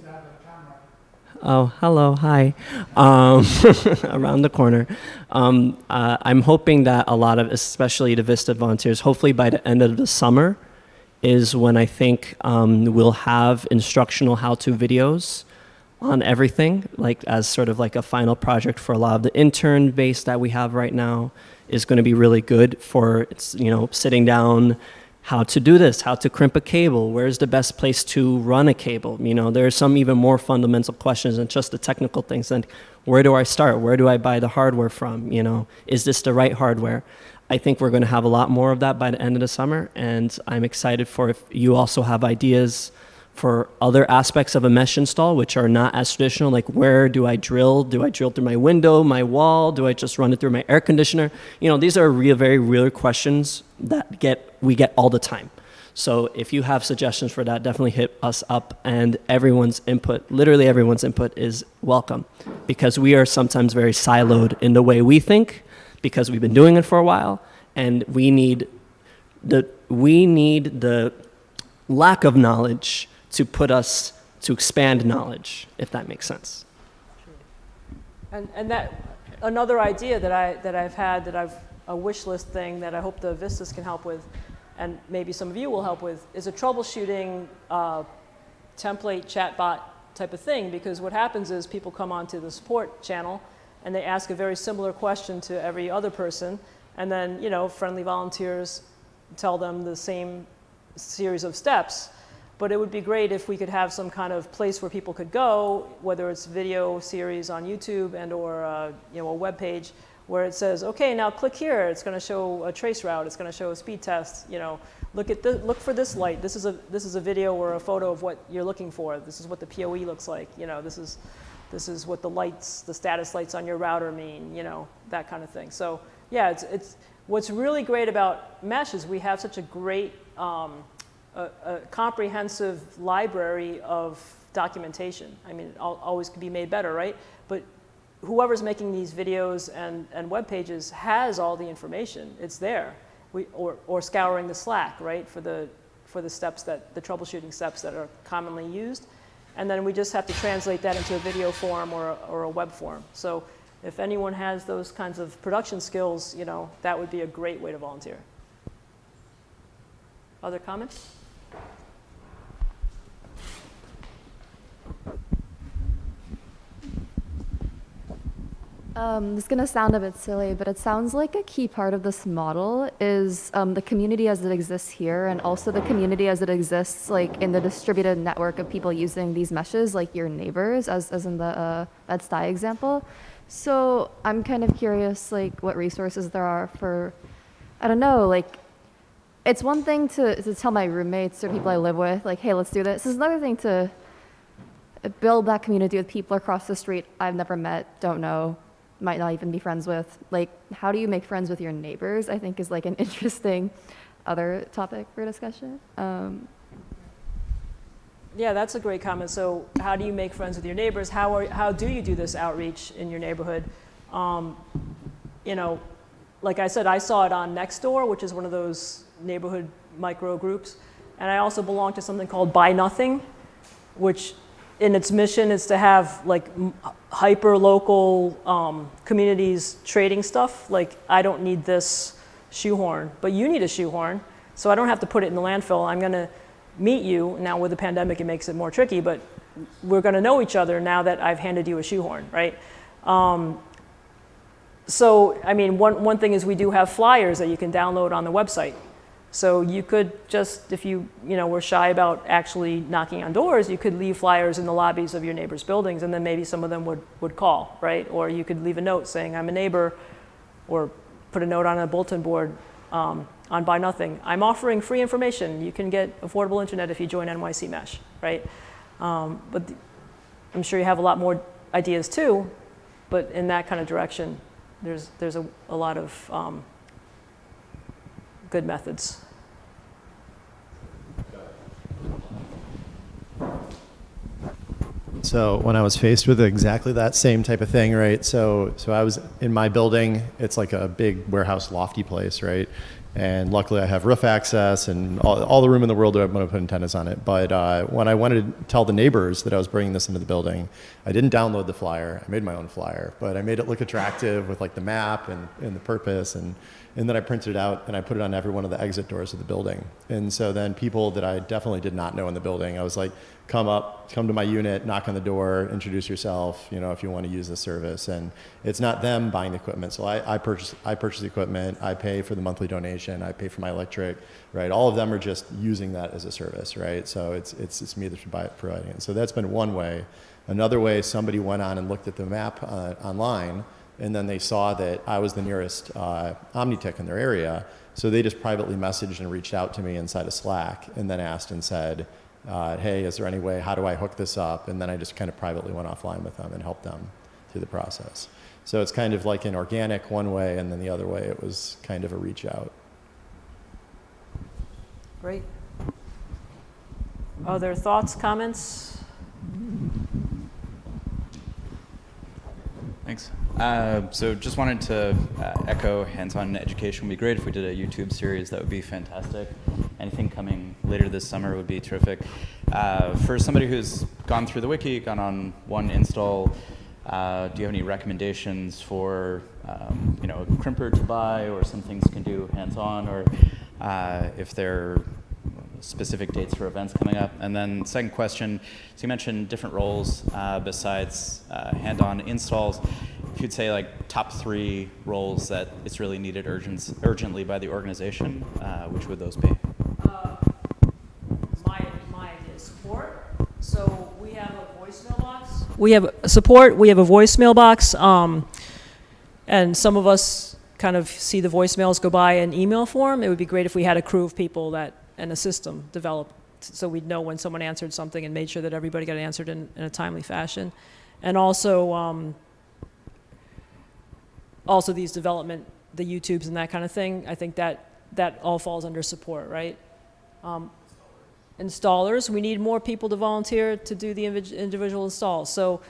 Oh, hello, hi. Around the corner. I'm hoping that a lot of, especially the Vista volunteers, hopefully by the end of the summer is when I think we'll have instructional how-to videos on everything, like as sort of like a final project for a lot of the intern base that we have right now is going to be really good for, you know, sitting down how to do this, how to crimp a cable, where's the best place to run a cable. You know, there are some even more fundamental questions than just the technical things. And where do I start? Where do I buy the hardware from? You know, is this the right hardware? I think we're going to have a lot more of that by the end of the summer, and I'm excited for if you also have ideas for other aspects of a mesh install, which are not as traditional, like where do I drill? Do I drill through my window, my wall? Do I just run it through my air conditioner? You know, these are very real questions that we get all the time. So if you have suggestions for that, definitely hit us up, and everyone's input, literally everyone's input is welcome, because we are sometimes very siloed in the way we think, because we've been doing it for a while, and we need the lack of knowledge to expand knowledge, if that makes sense. And that another idea that I've had, a wish list thing that I hope the Vistas can help with, and maybe some of you will help with, is a troubleshooting template chatbot type of thing. Because what happens is people come onto the support channel and they ask a very similar question to every other person, and then, you know, friendly volunteers tell them the same series of steps. But it would be great if we could have some kind of place where people could go, whether it's video series on YouTube and or you know, a web page where it says, okay, now click here. It's going to show a trace route. It's going to show a speed test. You know, look for this light. This is a video or a photo of what you're looking for. This is what the PoE looks like. You know, this is what the lights, the status lights on your router mean. You know, that kind of thing. So yeah, it's what's really great about Mesh is we have such a great a comprehensive library of documentation. I mean, it always could be made better, right? But whoever's making these videos and web pages has all the information. It's there. Or scouring the Slack, right, for the steps the troubleshooting steps that are commonly used. And then we just have to translate that into a video form or a web form. So if anyone has those kinds of production skills, you know, that would be a great way to volunteer. Other comments? This is going to sound a bit silly, but it sounds like a key part of this model is the community as it exists here, and also the community as it exists like in the distributed network of people using these meshes, like your neighbors, as in the Bed-Stuy example. So I'm kind of curious, like, what resources there are for, I don't know, like, it's one thing to tell my roommates or people I live with, like, hey, let's do this. It's another thing to build that community with people across the street I've never met, don't know, might not even be friends with. Like, how do you make friends with your neighbors, I think is like an interesting other topic for discussion. Yeah, that's a great comment. So how do you make friends with your neighbors? How do you do this outreach in your neighborhood? You know, like I said, I saw it on Nextdoor, which is one of those neighborhood micro groups. And I also belong to something called Buy Nothing, which in its mission is to have like hyper local communities trading stuff. Like, I don't need this shoehorn, but you need a shoehorn. So I don't have to put it in the landfill. I'm going to meet you. Now with the pandemic, it makes it more tricky, but we're going to know each other now that I've handed you a shoehorn, right? So, I mean, one thing is we do have flyers that you can download on the website. So you could just, if you were shy about actually knocking on doors, you could leave flyers in the lobbies of your neighbors' buildings, and then maybe some of them would call, right? Or you could leave a note saying, I'm a neighbor, or put a note on a bulletin board on Buy Nothing. I'm offering free information. You can get affordable internet if you join NYC Mesh, right? But I'm sure you have a lot more ideas too, but in that kind of direction, there's a lot of good methods. So when I was faced with exactly that same type of thing, right? So I was in my building. It's like a big warehouse, lofty place, right? And luckily I have roof access and all the room in the world that I'm going to put antennas on it. But when I wanted to tell the neighbors that I was bringing this into the building, I didn't download the flyer. I made my own flyer, but I made it look attractive with like the map and the purpose. And And then I printed it out and I put it on every one of the exit doors of the building. And so then people that I definitely did not know in the building, I was like, come to my unit, knock on the door, introduce yourself, if you want to use this service. And it's not them buying the equipment. So I purchase the equipment, I pay for the monthly donation, I pay for my electric, right? All of them are just using that as a service, right? So it's me that's providing it. So that's been one way. Another way, somebody went on and looked at the map online, and then they saw that I was the nearest Omnitech in their area. So they just privately messaged and reached out to me inside of Slack and then asked and said, hey, is there any way, how do I hook this up? And then I just kind of privately went offline with them and helped them through the process. So it's kind of like an organic one way, and then the other way it was kind of a reach out. Great. Other thoughts, comments? Thanks. So just wanted to echo hands-on education would be great. If we did a YouTube series, that would be fantastic. Anything coming later this summer would be terrific. For somebody who's gone through the wiki, gone on one install, do you have any recommendations for a crimper to buy, or some things you can do hands-on, or if there are specific dates for events coming up? And then second question, so you mentioned different roles besides hand-on installs. If you'd say like top 3 roles that it's really needed urgently by the organization, which would those be? My idea is support. So we have a voicemail box. We have support. We have a voicemail box, and some of us kind of see the voicemails go by in email form. It would be great if we had a crew of people and a system developed so we'd know when someone answered something and made sure that everybody got answered in a timely fashion. And also these development, the YouTubes and that kind of thing, I think that all falls under support, right? Installers, we need more people to volunteer to do the individual installs. So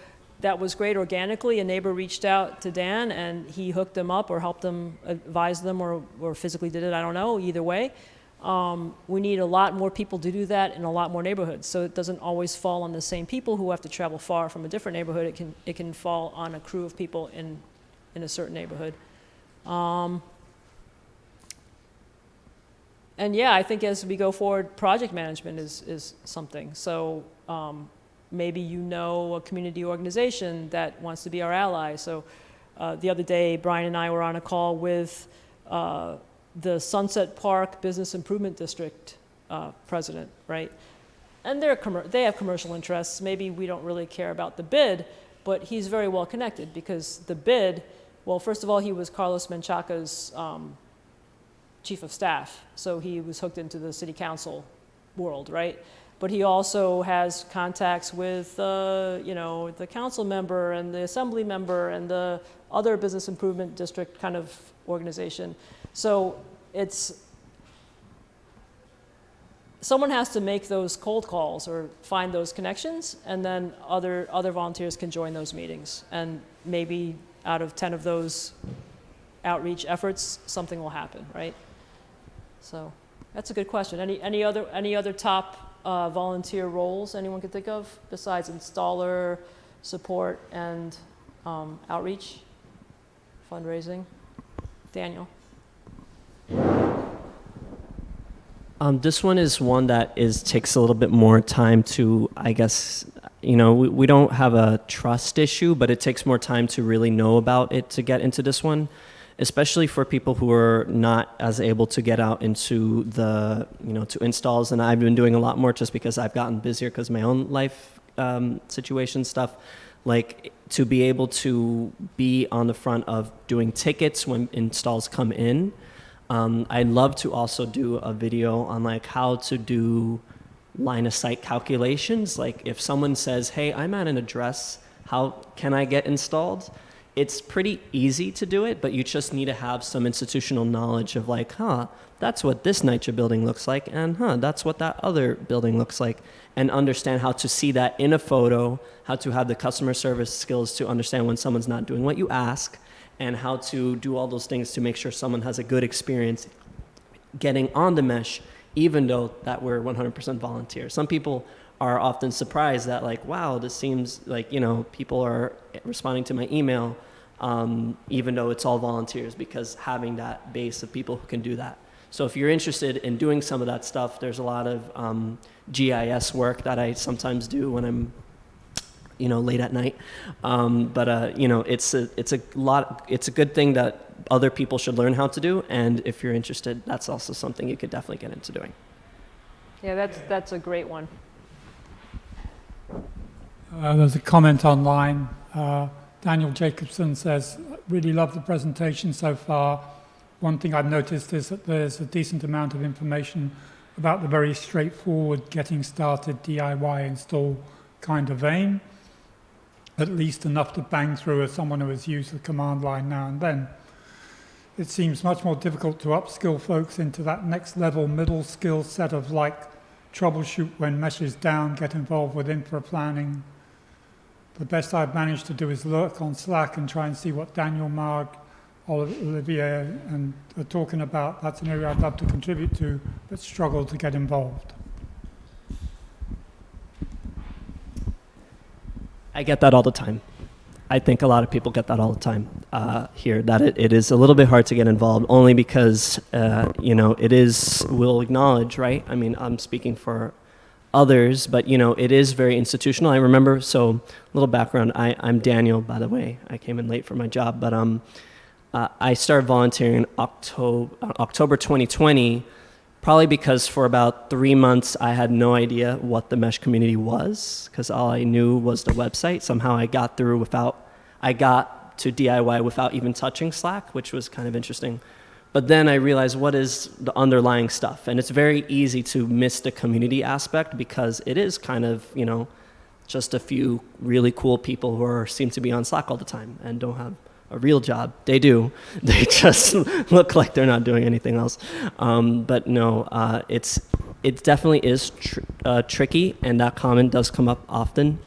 that was great organically. A neighbor reached out to Dan and he hooked them up or helped them, advised them, or physically did it, I don't know, either way. We need a lot more people to do that in a lot more neighborhoods. So it doesn't always fall on the same people who have to travel far from a different neighborhood. It can fall on a crew of people in a certain neighborhood. And yeah, I think as we go forward, project management is something. So maybe a community organization that wants to be our ally. So the other day, Brian and I were on a call with the Sunset Park Business Improvement District president, right? And they have commercial interests. Maybe we don't really care about the bid, but he's very well connected because the bid, well, first of all, he was Carlos Menchaca's chief of staff, so he was hooked into the city council world, right? But he also has contacts with, the council member and the assembly member and the other business improvement district kind of organization. So someone has to make those cold calls or find those connections, and then other volunteers can join those meetings. And maybe out of 10 of those outreach efforts, something will happen, right? So that's a good question. Any other top volunteer roles anyone could think of besides installer, support, and outreach, fundraising? Daniel. This one is one that takes a little bit more time to, I guess, we don't have a trust issue, but it takes more time to really know about it to get into this one, especially for people who are not as able to get out into the, to installs. And I've been doing a lot more just because I've gotten busier because of my own life situation stuff. Like to be able to be on the front of doing tickets when installs come in. I'd love to also do a video on like how to do line of sight calculations. Like if someone says, hey, I'm at an address, how can I get installed? It's pretty easy to do it, but you just need to have some institutional knowledge of like, that's what this NYCHA building looks like, and that's what that other building looks like, and understand how to see that in a photo, how to have the customer service skills to understand when someone's not doing what you ask, and how to do all those things to make sure someone has a good experience getting on the mesh, even though that we're 100% volunteer. Some people are often surprised that like, wow, this seems like, people are responding to my email. even though it's all volunteers, because having that base of people who can do that. So if you're interested in doing some of that stuff, there's a lot of GIS work that I sometimes do when I'm, late at night. It's a good thing that other people should learn how to do. And if you're interested, that's also something you could definitely get into doing. Yeah, that's a great one. There's a comment online. Daniel Jacobson says, really love the presentation so far. One thing I've noticed is that there's a decent amount of information about the very straightforward getting started DIY install kind of vein, at least enough to bang through as someone who has used the command line now and then. It seems much more difficult to upskill folks into that next level middle skill set of troubleshoot when mesh is down, get involved with infra planning. The best I've managed to do is lurk on Slack and try and see what Daniel, Marg, Olivier and are talking about. That's an area I'd love to contribute to, but struggle to get involved. I get that all the time. I think a lot of people get that all the time here, that it is a little bit hard to get involved, only because, it is, we'll acknowledge, right? I mean, I'm speaking for others, but, it is very institutional. I remember, so a little background, I'm Daniel, by the way. I came in late for my job, but I started volunteering in October 2020, probably because for about 3 months I had no idea what the Mesh community was, because all I knew was the website. Somehow I got to DIY without even touching Slack, which was kind of interesting. But then I realized what is the underlying stuff, and it's very easy to miss the community aspect because it is kind of, just a few really cool people who seem to be on Slack all the time and don't have a real job. They do. They just look like they're not doing anything else. But no, it definitely is tricky, and that comment does come up often.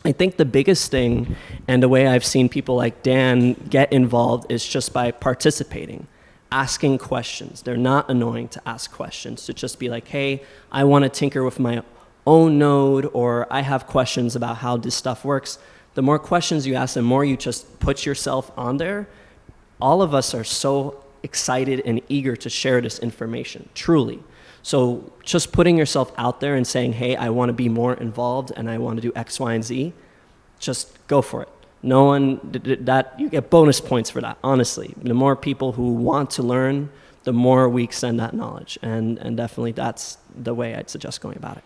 I think the biggest thing, and the way I've seen people like Dan get involved, is just by participating, asking questions. They're not annoying to ask questions, to just be like, hey, I want to tinker with my own node, or I have questions about how this stuff works. The more questions you ask, the more you just put yourself on there. All of us are so excited and eager to share this information, truly. So just putting yourself out there and saying, hey, I want to be more involved and I want to do X, Y, and Z, just go for it. No one, you get bonus points for that, honestly. The more people who want to learn, the more we extend that knowledge. And definitely that's the way I'd suggest going about it.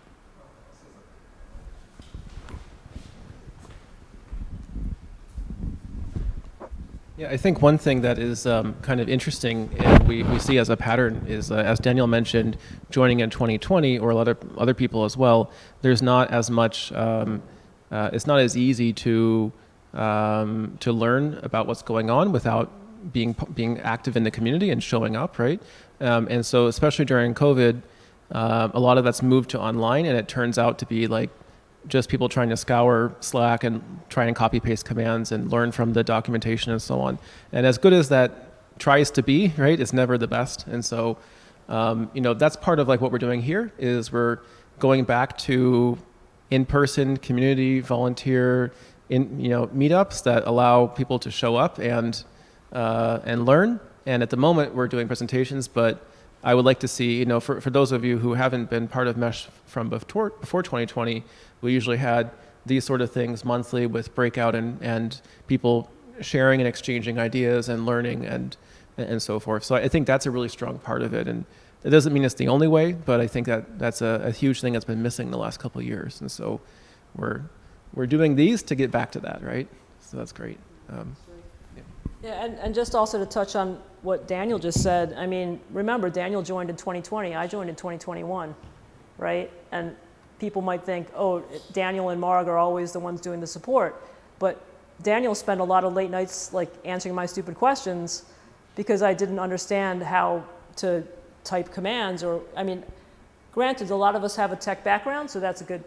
Yeah, I think one thing that is kind of interesting and we see as a pattern is, as Daniel mentioned, joining in 2020, or a lot of other people as well, there's not as much, it's not as easy to learn about what's going on without being active in the community and showing up, right? And so especially during COVID, a lot of that's moved to online, and it turns out to be like just people trying to scour Slack and try and copy paste commands and learn from the documentation and so on. And as good as that tries to be, right, it's never the best. And so, that's part of like what we're doing here is we're going back to in-person community volunteer meetups that allow people to show up and learn. And at the moment we're doing presentations, but I would like to see, for those of you who haven't been part of Mesh from before 2020, we usually had these sort of things monthly with breakout and people sharing and exchanging ideas and learning and so forth. So I think that's a really strong part of it. And it doesn't mean it's the only way, but I think that's a huge thing that's been missing the last couple of years. And so we're doing these to get back to that, right? So that's great. Yeah, and just also to touch on what Daniel just said, I mean, remember, Daniel joined in 2020, I joined in 2021, right? And people might think, oh, Daniel and Marg are always the ones doing the support. But Daniel spent a lot of late nights like answering my stupid questions because I didn't understand how to type commands, or, I mean, granted, a lot of us have a tech background, so that's a good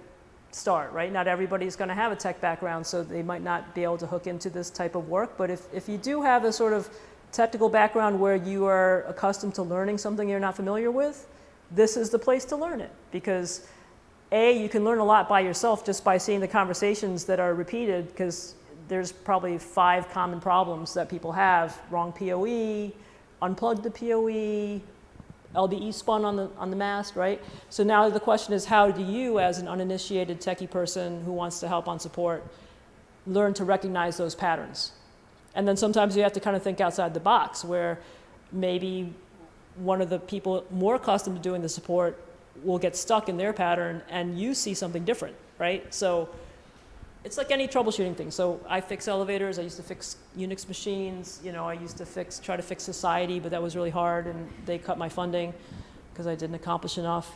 start, right? Not everybody's going to have a tech background, so they might not be able to hook into this type of work. But if you do have a sort of technical background where you are accustomed to learning something you're not familiar with, this is the place to learn it. Because A, you can learn a lot by yourself just by seeing the conversations that are repeated, because there's probably 5 common problems that people have: wrong PoE, unplugged the PoE, LBE spun on the mast, right? So now the question is, how do you, as an uninitiated techie person who wants to help on support, learn to recognize those patterns? And then sometimes you have to kind of think outside the box, where maybe one of the people more accustomed to doing the support will get stuck in their pattern and you see something different, right? So it's like any troubleshooting thing. So I fix elevators, I used to fix Unix machines, I used to try to fix society, but that was really hard and they cut my funding because I didn't accomplish enough,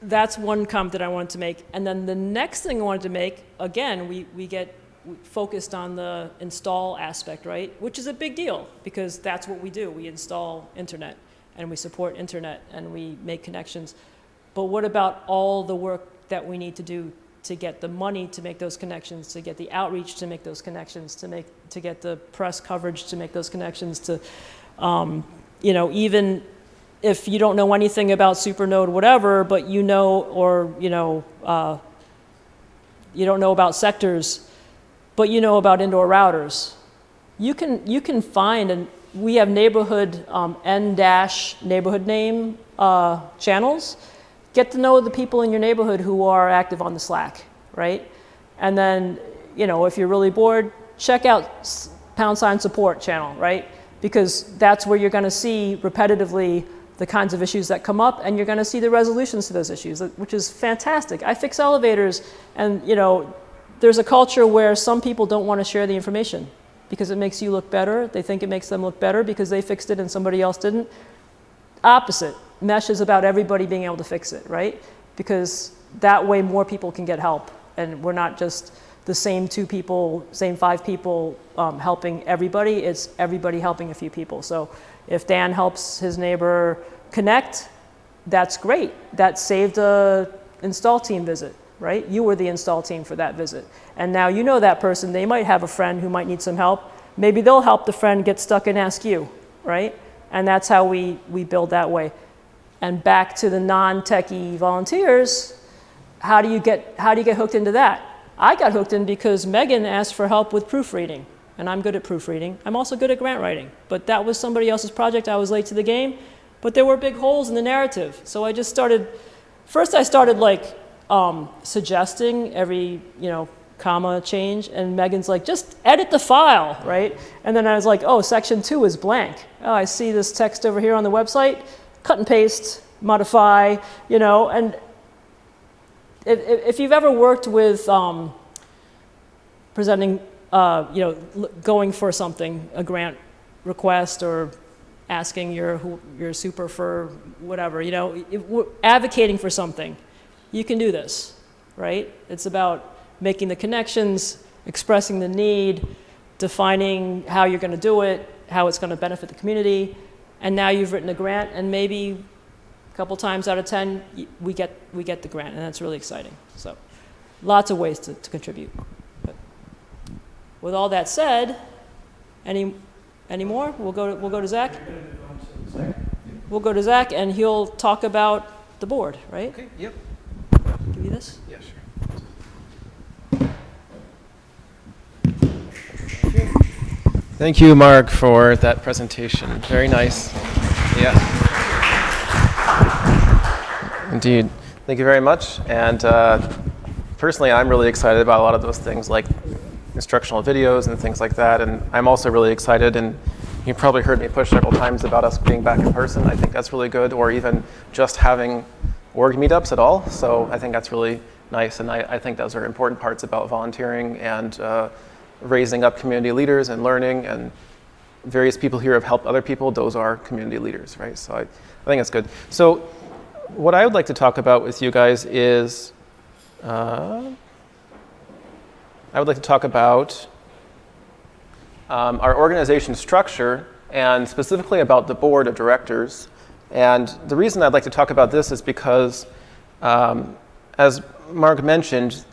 That's one comment that I wanted to make. And then the next thing I wanted to make, again, we get focused on the install aspect, right? Which is a big deal because that's what we do. We install internet and we support internet and we make connections. But what about all the work that we need to do to get the money to make those connections, to get the outreach to make those connections, to get the press coverage to make those connections, to even if you don't know anything about Supernode whatever, but you don't know about sectors, but you know about indoor routers, you can find, and we have neighborhood n-neighborhood name channels. Get to know the people in your neighborhood who are active on the Slack, right? And then, if you're really bored, check out #support channel, right? Because that's where you're going to see repetitively the kinds of issues that come up, and you're going to see the resolutions to those issues, which is fantastic. I fix elevators, and there's a culture where some people don't want to share the information because it makes you look better. They think it makes them look better because they fixed it and somebody else didn't. Opposite. Mesh is about everybody being able to fix it, right? Because that way more people can get help, and we're not just the same 2 people, same 5 people helping everybody. It's everybody helping a few people. So if Dan helps his neighbor connect, that's great. That saved a install team visit, right? You were the install team for that visit. And now you know that person. They might have a friend who might need some help. Maybe they'll help the friend get stuck and ask you, right? And that's how we build that way. And back to the non-techie volunteers, how do you get hooked into that? I got hooked in because Megan asked for help with proofreading, and I'm good at proofreading. I'm also good at grant writing, but that was somebody else's project. I was late to the game, but there were big holes in the narrative. So I just started, first I started suggesting every, comma change, and Megan's like, just edit the file, right? And then I was like, oh, section 2 is blank. Oh, I see this text over here on the website. Cut and paste, modify, and if you've ever worked with presenting, going for something, a grant request, or asking your super for whatever, advocating for something, you can do this, right? It's about making the connections, expressing the need, defining how you're going to do it, how it's going to benefit the community. And now you've written a grant, and maybe a couple times out of 10, we get the grant, and that's really exciting. So lots of ways to contribute. But with all that said, any more? We'll go to Zach. We'll go to Zach, and he'll talk about the board, right? Okay, yep. Give you this? Yeah, sure. Thank you, Mark, for that presentation. Very nice. Yeah. Indeed. Thank you very much. And personally, I'm really excited about a lot of those things, like instructional videos and things like that. And I'm also really excited, and you probably heard me push several times about us being back in person. I think that's really good, or even just having org meetups at all. So I think that's really nice. And I think those are important parts about volunteering and raising up community leaders and learning, and various people here have helped other people. Those are community leaders, right? So I think that's good. So what I would like to talk about with you guys is, I would like to talk about our organization structure, and specifically about the board of directors. And the reason I'd like to talk about this is because, as Mark mentioned,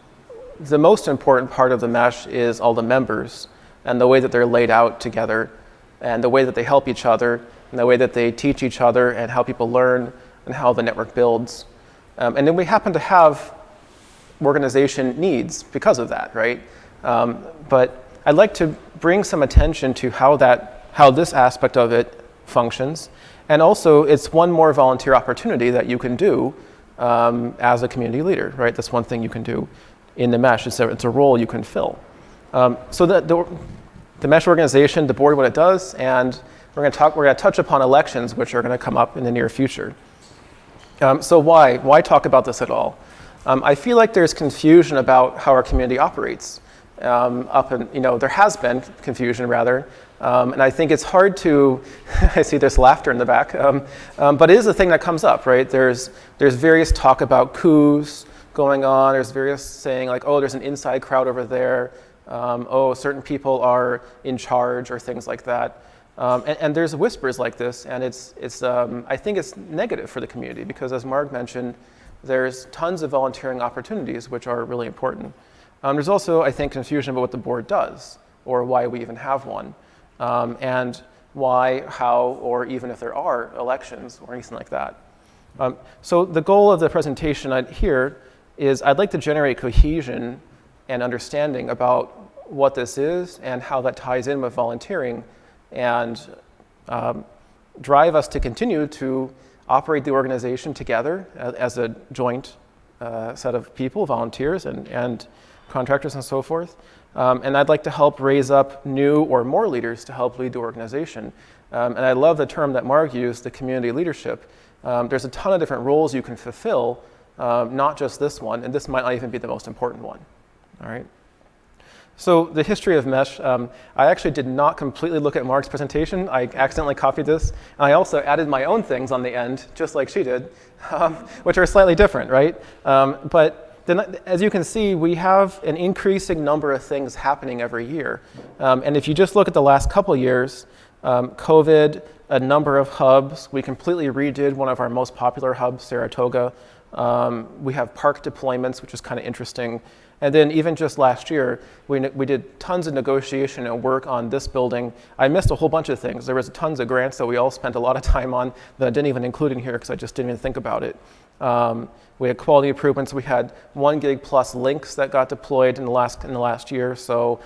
the most important part of the mesh is all the members and the way that they're laid out together, and the way that they help each other, and the way that they teach each other, and how people learn, and how the network builds. And then we happen to have organization needs because of that, right? But I'd like to bring some attention to how this aspect of it functions. And also, it's one more volunteer opportunity that you can do as a community leader, right? That's one thing you can do in the Mesh. It's a role you can fill. So the Mesh organization, the board, what it does, and we're going to touch upon elections, which are going to come up in the near future. So why talk about this at all? I feel like there's confusion about how our community operates. There has been confusion rather, and I think it's hard to. I see there's laughter in the back, but it is a thing that comes up, right? There's various talk about coups going on. There's various saying like, oh, there's an inside crowd over there. Oh, certain people are in charge or things like that. And there's whispers like this, and I think it's negative for the community because, as Marg mentioned, there's tons of volunteering opportunities which are really important. There's also, I think, confusion about what the board does or why we even have one, and why, how, or even if there are elections or anything like that. So the goal of the presentation here is I'd like to generate cohesion and understanding about what this is and how that ties in with volunteering, and drive us to continue to operate the organization together as a joint set of people, volunteers and contractors and so forth. And I'd like to help raise up new or more leaders to help lead the organization. And I love the term that Marg used, the community leadership. There's a ton of different roles you can fulfill, not just this one, and this might not even be the most important one. All right. So the history of Mesh, I actually did not completely look at Marg's presentation. I accidentally copied this. And I also added my own things on the end, just like she did, which are slightly different, right? But then, as you can see, we have an increasing number of things happening every year. And if you just look at the last couple of years, COVID, a number of hubs. We completely redid one of our most popular hubs, Saratoga. We have park deployments, which is kind of interesting. And then even just last year, we did tons of negotiation and work on this building. I missed a whole bunch of things. There was tons of grants that we all spent a lot of time on that I didn't even include in here because I just didn't even think about it. We had quality improvements. We had 1 gig plus links that got deployed in the last year. So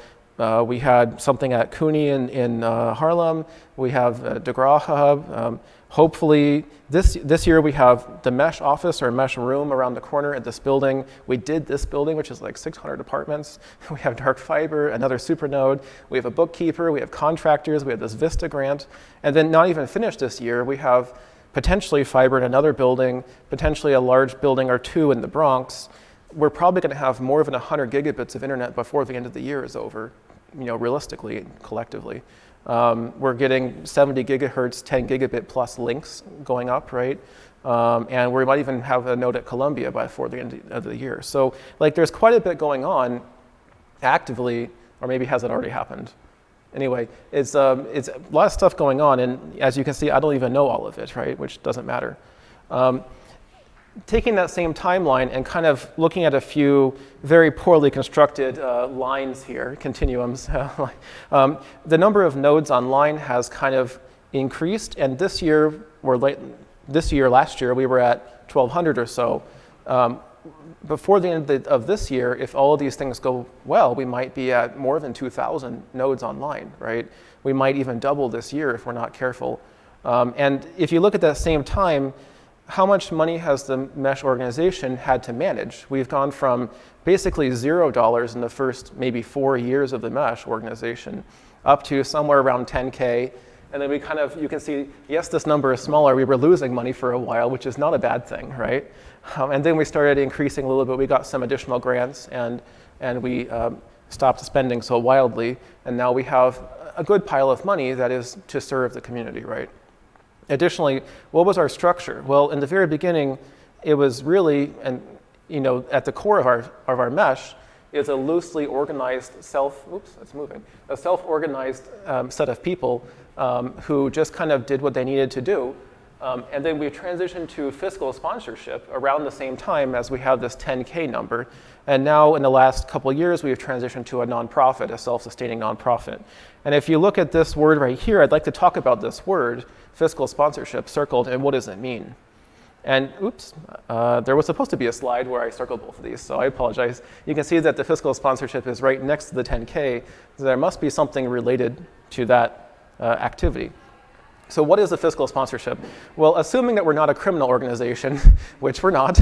we had something at Cooney in Harlem. We have DeGraw Hub. Hopefully, this year we have the Mesh office or Mesh room around the corner at this building. We did this building, which is like 600 apartments. We have dark fiber, another supernode. We have a bookkeeper. We have contractors. We have this Vista grant. And then not even finished this year, we have potentially fiber in another building, potentially a large building or two in the Bronx. We're probably going to have more than 100 gigabits of internet before the end of the year is over, realistically, collectively. We're getting 70 gigahertz, 10 gigabit plus links going up, right? And we might even have a node at Columbia before the end of the year. So there's quite a bit going on actively, or maybe has it already happened? Anyway, it's a lot of stuff going on, and as you can see, I don't even know all of it, right? Which doesn't matter. Taking that same timeline and kind of looking at a few very poorly constructed lines here, continuums, the number of nodes online has kind of increased, and last year we were at 1,200 or so. Before the end of this year, if all of these things go well, we might be at more than 2,000 nodes online, right? We might even double this year if we're not careful. And if you look at that same time, how much money has the Mesh organization had to manage? We've gone from basically $0 in the first maybe 4 years of the Mesh organization up to somewhere around 10K. And then you can see, yes, this number is smaller. We were losing money for a while, which is not a bad thing, right? And then we started increasing a little bit. We got some additional grants, and we stopped spending so wildly. And now we have a good pile of money that is to serve the community, right? Additionally, what was our structure? Well, in the very beginning, it was really, at the core of our Mesh is a loosely organized a self-organized set of people who just kind of did what they needed to do. And then we transitioned to fiscal sponsorship around the same time as we have this 10K number. And now in the last couple of years, we've transitioned to a nonprofit, a self-sustaining nonprofit. And if you look at this word right here, I'd like to talk about this word, fiscal sponsorship, circled, and what does it mean? And oops, there was supposed to be a slide where I circled both of these, so I apologize. You can see that the fiscal sponsorship is right next to the 10K, so there must be something related to that activity. So what is a fiscal sponsorship? Well, assuming that we're not a criminal organization, which we're not,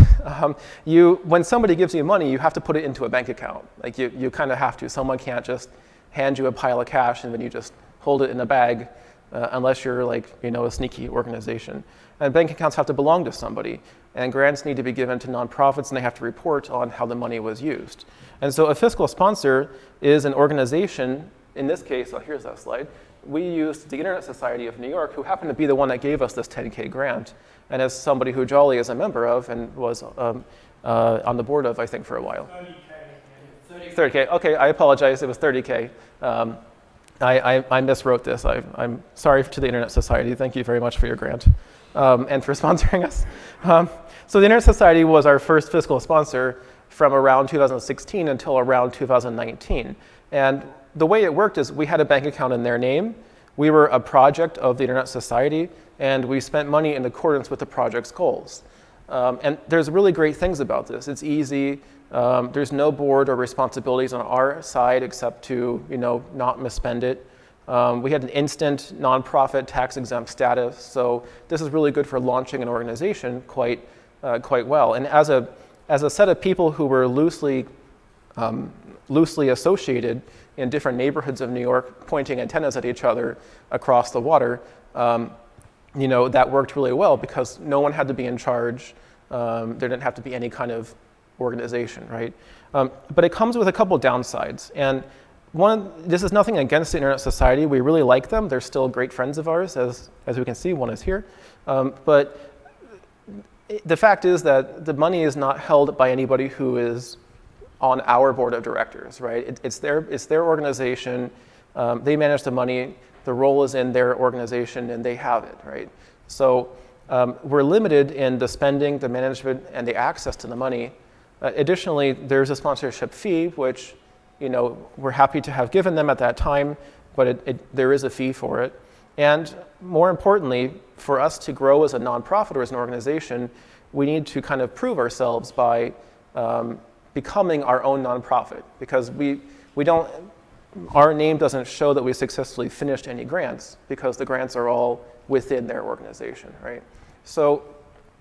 when somebody gives you money, you have to put it into a bank account. Like you kind of have to. Someone can't just hand you a pile of cash and then you just hold it in a bag unless you're like, a sneaky organization. And bank accounts have to belong to somebody. And grants need to be given to nonprofits and they have to report on how the money was used. And so a fiscal sponsor is an organization, in this case, here's that slide, we used the Internet Society of New York, who happened to be the one that gave us this 10K grant, and as somebody who Jolly is a member of and was on the board of, I think, for a while. 30K. Okay, I apologize. It was 30K. I miswrote this. I'm sorry to the Internet Society. Thank you very much for your grant and for sponsoring us. So the Internet Society was our first fiscal sponsor from around 2016 until around 2019. And the way it worked is we had a bank account in their name. We were a project of the Internet Society, and we spent money in accordance with the project's goals. And there's really great things about this. It's easy. There's no board or responsibilities on our side except to, not misspend it. We had an instant nonprofit tax-exempt status, so this is really good for launching an organization quite well. And as a set of people who were loosely associated in different neighborhoods of New York, pointing antennas at each other across the water, that worked really well because no one had to be in charge. There didn't have to be any kind of organization, right? But it comes with a couple downsides. And this is nothing against the Internet Society. We really like them. They're still great friends of ours, as we can see, one is here. But the fact is that the money is not held by anybody who is on our board of directors, right? It's their organization. They manage the money. The role is in their organization, and they have it, right? So we're limited in the spending, the management, and the access to the money. Additionally, there's a sponsorship fee, which we're happy to have given them at that time, but there is a fee for it. And more importantly, for us to grow as a nonprofit or as an organization, we need to kind of prove ourselves by becoming our own nonprofit, because our name doesn't show that we successfully finished any grants because the grants are all within their organization, right? So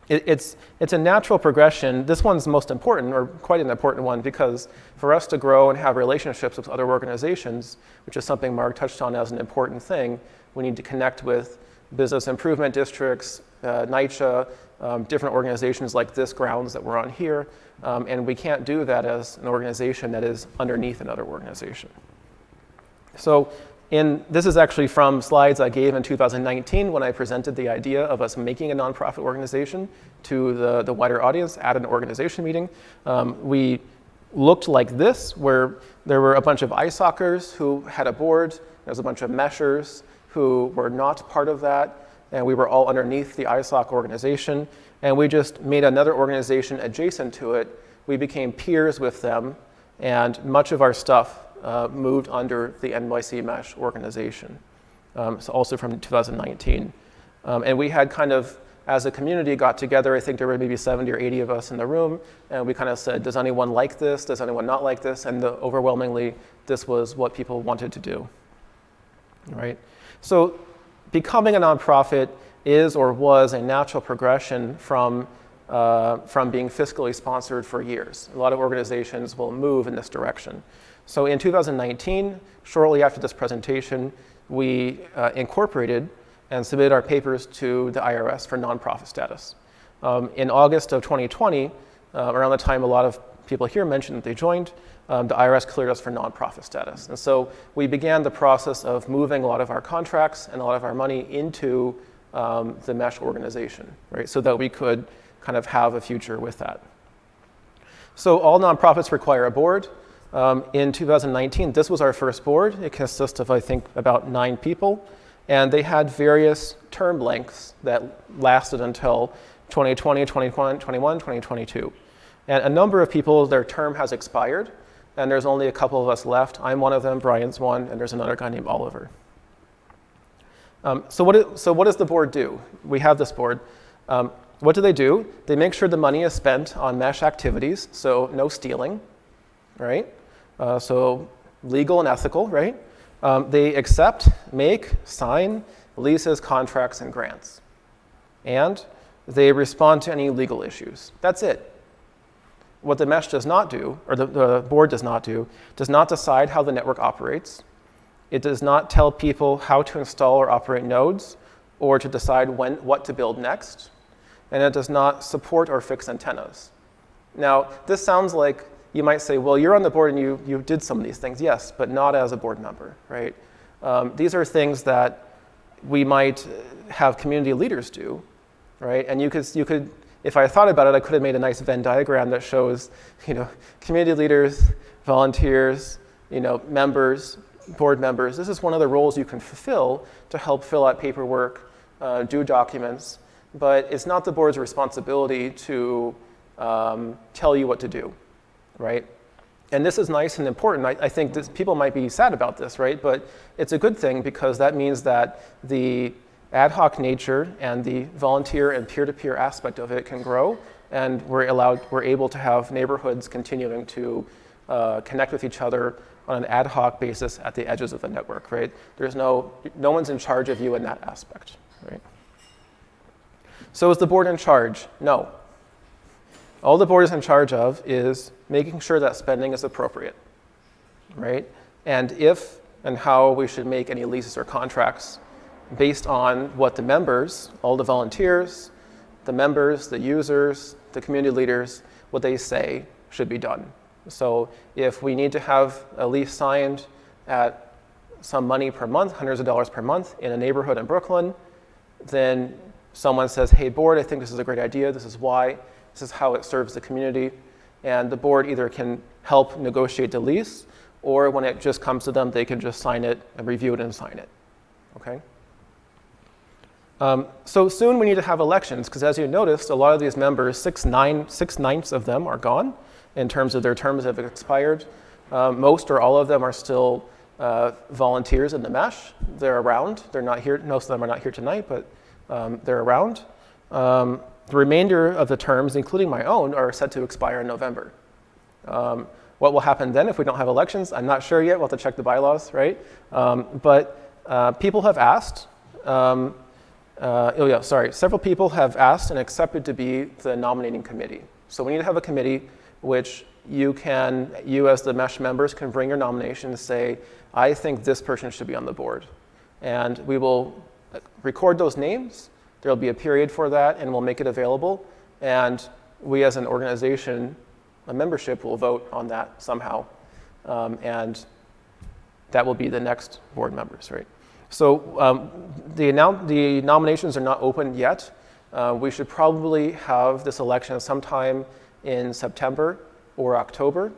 it's a natural progression. This one's most important, or quite an important one, because for us to grow and have relationships with other organizations, which is something Mark touched on as an important thing, we need to connect with business improvement districts, NYCHA, different organizations like this, Grounds, that we're on here, and we can't do that as an organization that is underneath another organization. So this is actually from slides I gave in 2019 when I presented the idea of us making a nonprofit organization to the wider audience at an organization meeting. We looked like this, where there were a bunch of ice hockers who had a board. There was a bunch of meshers who were not part of that, and we were all underneath the ISOC organization, and we just made another organization adjacent to it. We became peers with them, and much of our stuff moved under the NYC Mesh organization, so also from 2019. And we had kind of, as a community, got together. I think there were maybe 70 or 80 of us in the room, and we kind of said, does anyone like this? Does anyone not like this? And overwhelmingly, this was what people wanted to do, right? So becoming a nonprofit is or was a natural progression from being fiscally sponsored for years. A lot of organizations will move in this direction. So in 2019, shortly after this presentation, we incorporated and submitted our papers to the IRS for nonprofit status. In August of 2020, around the time a lot of people here mentioned that they joined, the IRS cleared us for nonprofit status. And so we began the process of moving a lot of our contracts and a lot of our money into the Mesh organization, right? So that we could kind of have a future with that. So all nonprofits require a board. In 2019, this was our first board. It consists of, I think, about 9 people. And they had various term lengths that lasted until 2020, 2021, 2022. And a number of people, their term has expired, and there's only a couple of us left. I'm one of them, Brian's one, and there's another guy named Oliver. So what does the board do? We have this board. What do? They make sure the money is spent on mesh activities, so no stealing, right? So legal and ethical, right? They accept, make, sign leases, contracts, and grants. And they respond to any legal issues. That's it. What the mesh does not do, or the board does not do, does not decide how the network operates. It does not tell people how to install or operate nodes, or to decide what to build next. And it does not support or fix antennas. Now, this sounds like you might say, well, you're on the board and you did some of these things. Yes, but not as a board member, right? These are things that we might have community leaders do, right? And you could, if I thought about it, I could have made a nice Venn diagram that shows, community leaders, volunteers, members, board members. This is one of the roles you can fulfill to help fill out paperwork, do documents, but it's not the board's responsibility to tell you what to do, right? And this is nice and important. I think people might be sad about this, right? But it's a good thing because that means that the ad hoc nature and the volunteer and peer-to-peer aspect of it can grow, and we're able to have neighborhoods continuing to connect with each other on an ad hoc basis at the edges of the network, right? There's no one's in charge of you in that aspect, right? So is the board in charge? No. All the board is in charge of is making sure that spending is appropriate, right? And if and how we should make any leases or contracts based on what the members, all the volunteers, the members, the users, the community leaders, what they say should be done. So if we need to have a lease signed at some money per month, hundreds of dollars per month in a neighborhood in Brooklyn, then someone says, hey board, I think this is a great idea, this is why, this is how it serves the community, and the board either can help negotiate the lease, or when it just comes to them, they can just sign it and review it and sign it, okay? So soon we need to have elections, because as you noticed, a lot of these members, 6/9 of them are gone in terms of their terms have expired. Most or all of them are still volunteers in the mesh. They're around, they're not here, most of them are not here tonight, but they're around. The remainder of the terms, including my own, are set to expire in November. What will happen then if we don't have elections? I'm not sure yet. We'll have to check the bylaws, right? But people have asked. Several people have asked and accepted to be the nominating committee. So we need to have a committee which you as the mesh members can bring your nomination and say, I think this person should be on the board. And we will record those names. There'll be a period for that, and we'll make it available. And we as an organization, a membership, will vote on that somehow. And that will be the next board members, right? So the nominations are not open yet. We should probably have this election sometime in September or October.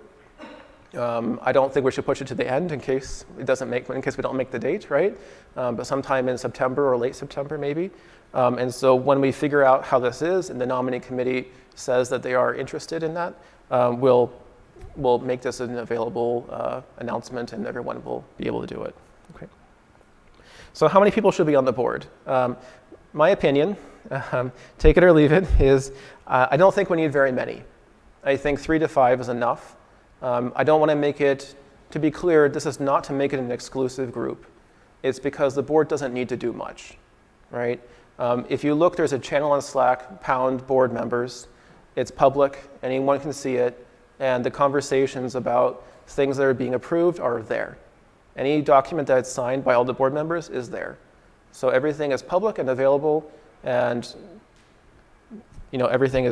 I don't think we should push it to the end in case we don't make the date, right? But sometime in September or late September maybe. And so when we figure out how this is and the nominating committee says that they are interested in that, we'll make this an available announcement and everyone will be able to do it. Okay. So how many people should be on the board? My opinion, take it or leave it, is I don't think we need very many. I think 3 to 5 is enough. I don't want to make it, to be clear, this is not to make it an exclusive group. It's because the board doesn't need to do much, right? If you look, there's a channel on Slack, #board members. It's public, anyone can see it, and the conversations about things that are being approved are there. Any document that's signed by all the board members is there. So everything is public and available, and everything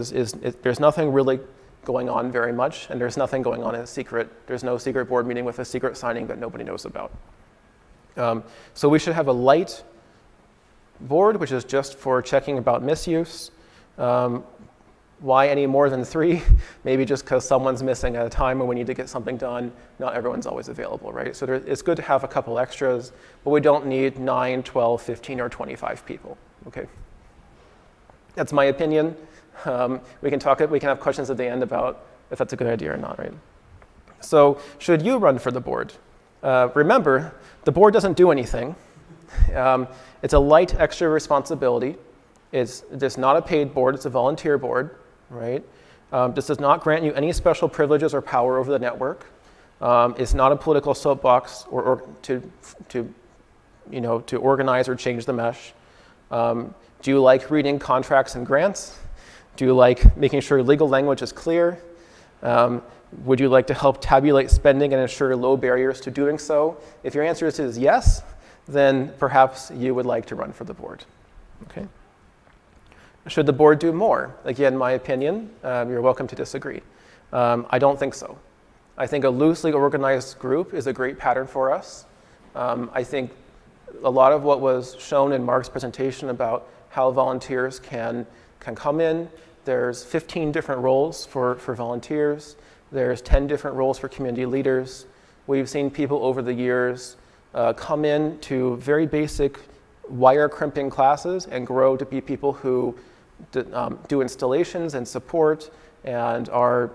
there's nothing really going on very much, and there's nothing going on in secret. There's no secret board meeting with a secret signing that nobody knows about. So we should have a light board, which is just for checking about misuse. Why any more than 3? Maybe just because someone's missing at a time when we need to get something done. Not everyone's always available, right? So it's good to have a couple extras, but we don't need 9, 12, 15, or 25 people, okay? That's my opinion. We can have questions at the end about if that's a good idea or not, right? So should you run for the board? Remember, the board doesn't do anything. It's a light extra responsibility. It's not a paid board, it's a volunteer board, right? This does not grant you any special privileges or power over the network. It's not a political soapbox or to organize or change the mesh. Do you like reading contracts and grants? Do you like making sure legal language is clear? Would you like to help tabulate spending and ensure low barriers to doing so? If your answer is yes, then perhaps you would like to run for the board. Okay. Should the board do more? Again, my opinion, you're welcome to disagree. I don't think so. I think a loosely organized group is a great pattern for us. I think a lot of what was shown in Mark's presentation about how volunteers can come in, there's 15 different roles for volunteers. There's 10 different roles for community leaders. We've seen people over the years come in to very basic wire crimping classes and grow to be people who do installations and support and are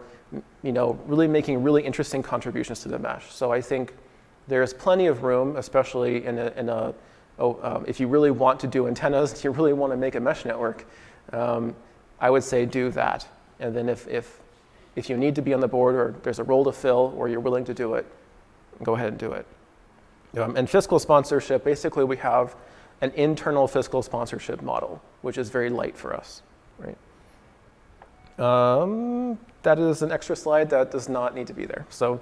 really making really interesting contributions to the mesh. So I think there's plenty of room, especially if you really want to do antennas, you really want to make a mesh network, I would say do that. And then if you need to be on the board or there's a role to fill or you're willing to do it, go ahead and do it. And fiscal sponsorship, basically we have an internal fiscal sponsorship model, which is very light for us, right? That is an extra slide that does not need to be there. So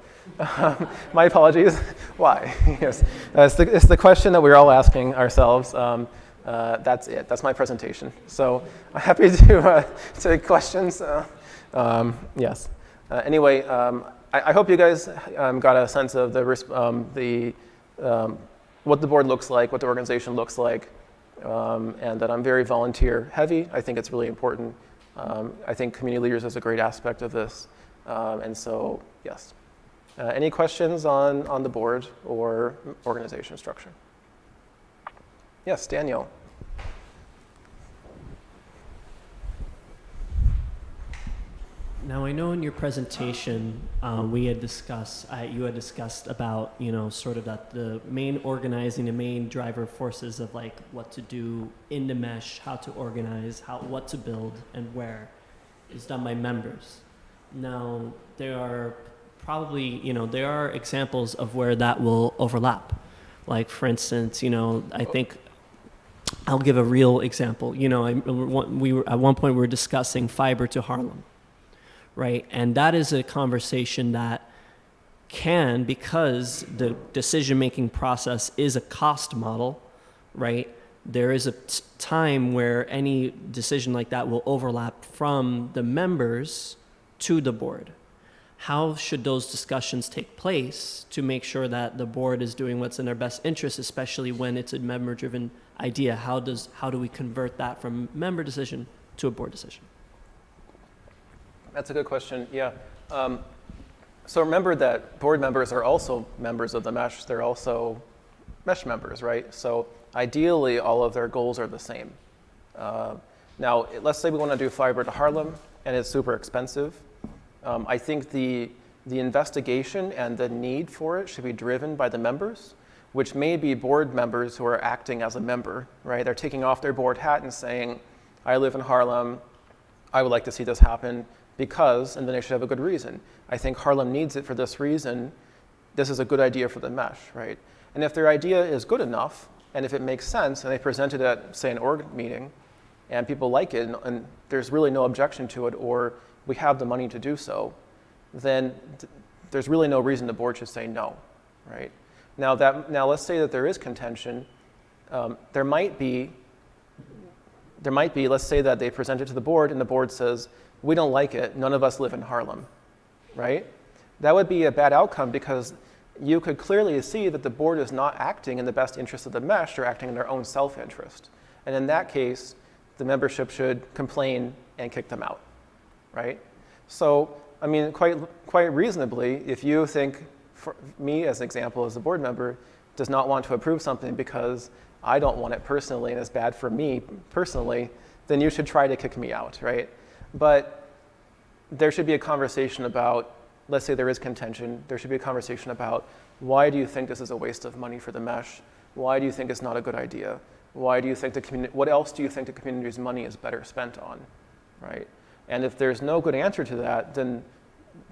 my apologies. Why? Yes, it's the question that we're all asking ourselves. That's it. That's my presentation. So I'm happy to take questions. Yes. Anyway, I hope you guys got a sense of what the board looks like, what the organization looks like, and that I'm very volunteer heavy. I think it's really important. I think community leaders is a great aspect of this. And so, yes. Any questions on the board or organization structure? Yes, Daniel. Now, I know in your presentation, you had discussed about, sort of that the main organizing, the main driver forces of like what to do in the mesh, how to organize, what to build and where is done by members. Now, there are probably, there are examples of where that will overlap. Like, for instance, I think I'll give a real example. At one point we were discussing fiber to Harlem. Right, and that is a conversation that can, because the decision-making process is a cost model, right? There is a time where any decision like that will overlap from the members to the board. How should those discussions take place to make sure that the board is doing what's in their best interest, especially when it's a member-driven idea? How do we convert that from member decision to a board decision? That's a good question, yeah. So remember that board members are also members of the mesh. They're also mesh members, right? So ideally, all of their goals are the same. Now, let's say we want to do fiber to Harlem, and it's super expensive. I think the investigation and the need for it should be driven by the members, which may be board members who are acting as a member, right? They're taking off their board hat and saying, I live in Harlem, I would like to see this happen, because, and then they should have a good reason. I think Harlem needs it for this reason. This is a good idea for the mesh, right? And if their idea is good enough, and if it makes sense, and they present it at, say, an org meeting, and people like it, and there's really no objection to it, or we have the money to do so, then there's really no reason the board should say no, right? Now let's say that there is contention. There might be, let's say that they present it to the board, and the board says, we don't like it, none of us live in Harlem, right? That would be a bad outcome because you could clearly see that the board is not acting in the best interest of the mesh, they're acting in their own self-interest. And in that case, the membership should complain and kick them out, right? So, I mean, quite reasonably, if you think, for me as an example, as a board member, does not want to approve something because I don't want it personally and it's bad for me personally, then you should try to kick me out, right? But there should be a conversation about, let's say there is contention, there should be a conversation about why do you think this is a waste of money for the mesh? Why do you think it's not a good idea? Why do you think the community, what else do you think the community's money is better spent on, right? And if there's no good answer to that, then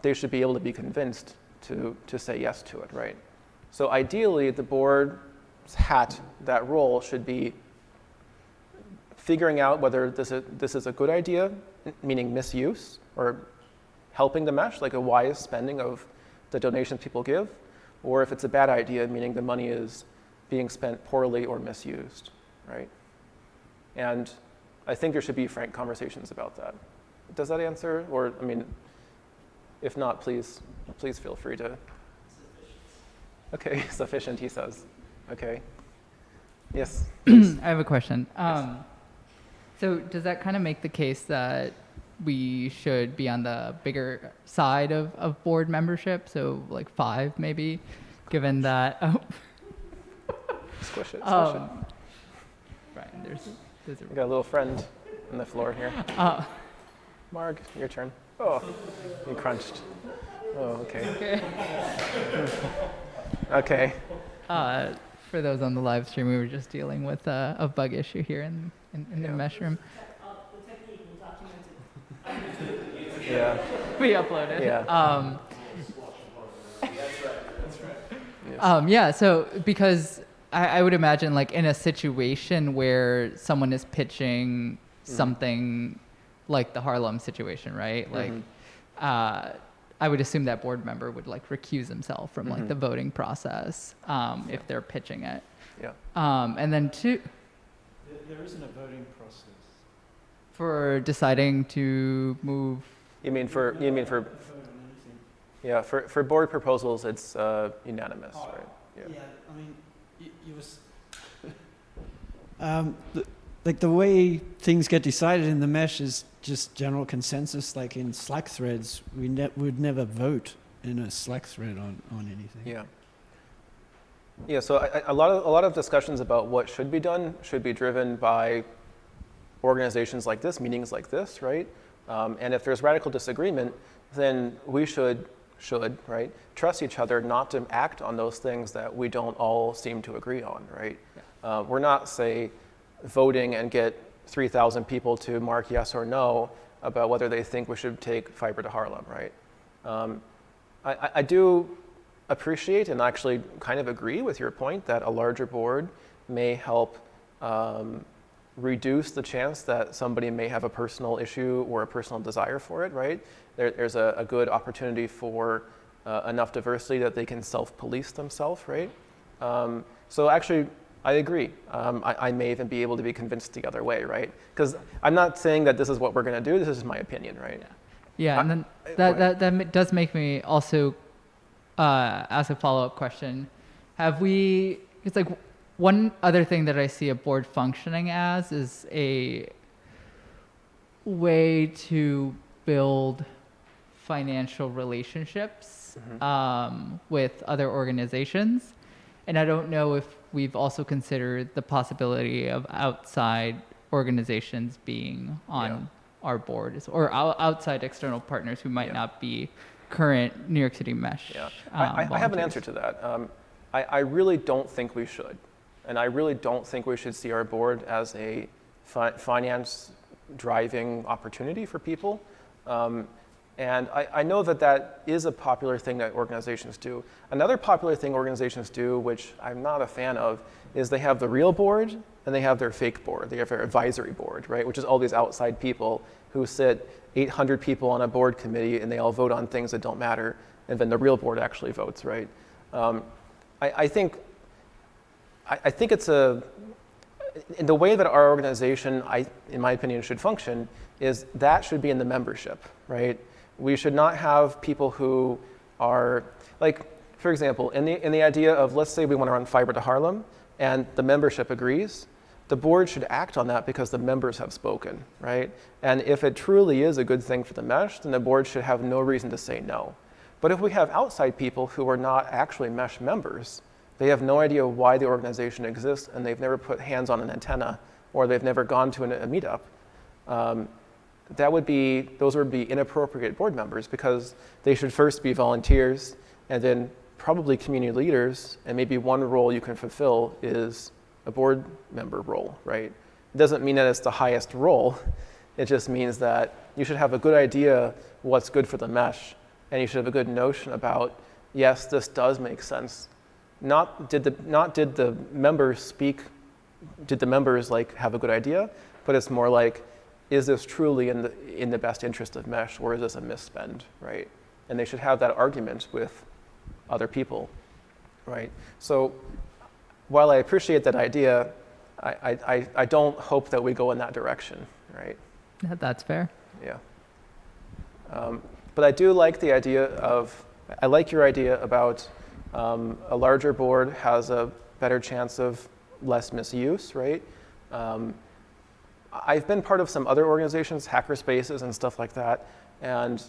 they should be able to be convinced to say yes to it, right? So ideally, the board's hat, that role should be figuring out whether this is a good idea, meaning misuse, or helping the mesh, like a wise spending of the donations people give, or if it's a bad idea, meaning the money is being spent poorly or misused, right? And I think there should be frank conversations about that. Does that answer? Or, I mean, if not, please feel free to. Okay, sufficient, he says. Okay. Yes. I have a question. Yes. So does that kind of make the case that we should be on the bigger side of board membership? So like 5 maybe, given that. Oh. Squish it. Brian, there's We got a little friend on the floor here. Marg, your turn. Oh, you crunched. Oh, okay. Okay. For those on the live stream, we were just dealing with a bug issue here in the mesh room. Yeah. We uploaded. Yeah. Yeah, so because I would imagine like in a situation where someone is pitching something like the Harlem situation, right? Like, I would assume that board member would like recuse himself from like the voting process if they're pitching it. Yeah. And then There isn't a voting process. for deciding to move. You mean for Vote on anything. yeah, for board proposals, it's unanimous, right? Yeah, I mean, you was. Like the way things get decided in the mesh is just general consensus. Like in Slack threads, would never vote in a Slack thread on anything. Yeah. Yeah. So a lot of discussions about what should be done should be driven by organizations like this, meetings like this, right? And if there's radical disagreement, then we should right, trust each other not to act on those things that we don't all seem to agree on, right? Yeah. We're not, say, voting and get 3,000 people to mark yes or no about whether they think we should take fiber to Harlem, right? I do appreciate and actually kind of agree with your point that a larger board may help reduce the chance that somebody may have a personal issue or a personal desire for it, right? There's a good opportunity for enough diversity that they can self-police themselves, right? So actually, I agree. I may even be able to be convinced the other way, right? Because I'm not saying that this is what we're going to do. This is my opinion, right? Yeah, and then that does make me also ask a follow-up question. It's like one other thing that I see a board functioning as is a way to build financial relationships with other organizations. And I don't know if we've also considered the possibility of outside organizations being on our board or outside external partners who might not be current New York City Mesh. Yeah. I have an answer to that. I really don't think we should. And I really don't think we should see our board as a finance driving opportunity for people. And I know that is a popular thing that organizations do. Another popular thing organizations do, which I'm not a fan of, is they have the real board and they have their fake board. They have their advisory board, right? Which is all these outside people who sit 800 people on a board committee and they all vote on things that don't matter. And then the real board actually votes, right? I think it's in the way that our organization, in my opinion, should function is that should be in the membership, right? We should not have people who are, like, for example, in the idea of, let's say we want to run fiber to Harlem and the membership agrees, the board should act on that because the members have spoken, right? And if it truly is a good thing for the mesh, then the board should have no reason to say no. But if we have outside people who are not actually mesh members, they have no idea why the organization exists and they've never put hands on an antenna or they've never gone to a meetup, those would be inappropriate board members because they should first be volunteers and then probably community leaders, and maybe one role you can fulfill is a board member role, right? It doesn't mean that it's the highest role. It just means that you should have a good idea what's good for the mesh, and you should have a good notion about, yes, this does make sense. Not did the members speak, did the members like have a good idea, but it's more like, is this truly in the best interest of mesh, or is this a misspend, right? And they should have that argument with other people, right? So while I appreciate that idea, I don't hope that we go in that direction, right? That's fair. Yeah. But I do like the idea of, I like your idea about a larger board has a better chance of less misuse, right? I've been part of some other organizations, hackerspaces and stuff like that. And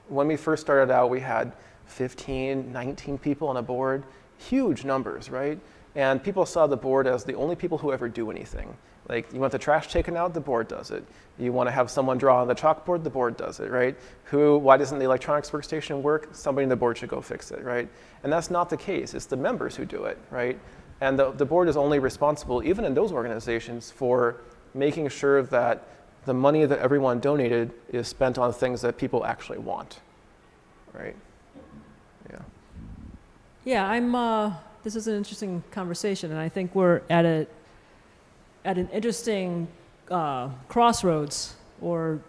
when we first started out, we had 15, 19 people on a board, huge numbers, right? And people saw the board as the only people who ever do anything. Like, you want the trash taken out, the board does it. You want to have someone draw on the chalkboard, the board does it, right? Why doesn't the electronics workstation work? Somebody in the board should go fix it, right? And that's not the case. It's the members who do it, right? And the board is only responsible, even in those organizations, for making sure that the money that everyone donated is spent on things that people actually want, right? Yeah. Yeah, this is an interesting conversation, and I think we're at an interesting crossroads or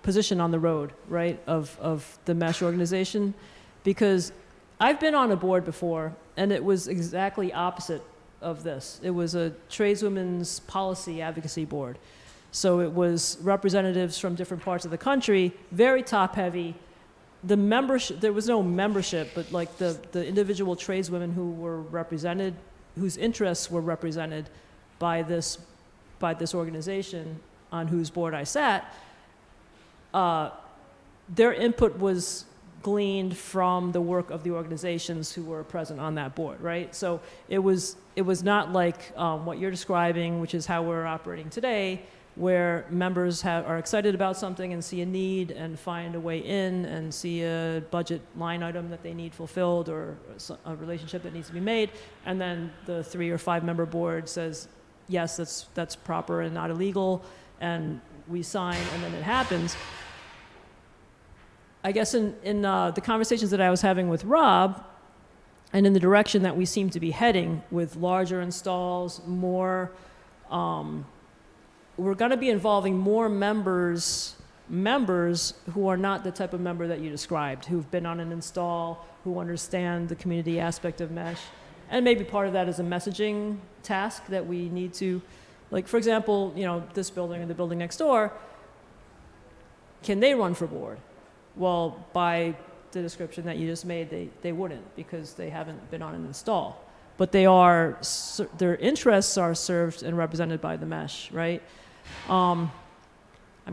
position on the road, right, of the Mesh organization, because I've been on a board before, and it was exactly opposite of this. It was a tradeswomen's policy advocacy board. So it was representatives from different parts of the country, very top-heavy. The membership, there was no membership, but like the individual tradeswomen who were represented, whose interests were represented by this organization on whose board I sat, their input was gleaned from the work of the organizations who were present on that board, right? So it was not like what you're describing, which is how we're operating today, where members are excited about something and see a need and find a way in and see a budget line item that they need fulfilled or a relationship that needs to be made, and then the 3 or 5 member board says, yes, that's proper and not illegal, and we sign, and then it happens. I guess in the conversations that I was having with Rob, and in the direction that we seem to be heading with larger installs, more, we're going to be involving more members who are not the type of member that you described, who've been on an install, who understand the community aspect of Mesh. And maybe part of that is a messaging task that we need to, like, for example, this building and the building next door, can they run for board? Well, by the description that you just made, they wouldn't, because they haven't been on an install. But their interests are served and represented by the Mesh, right? I'm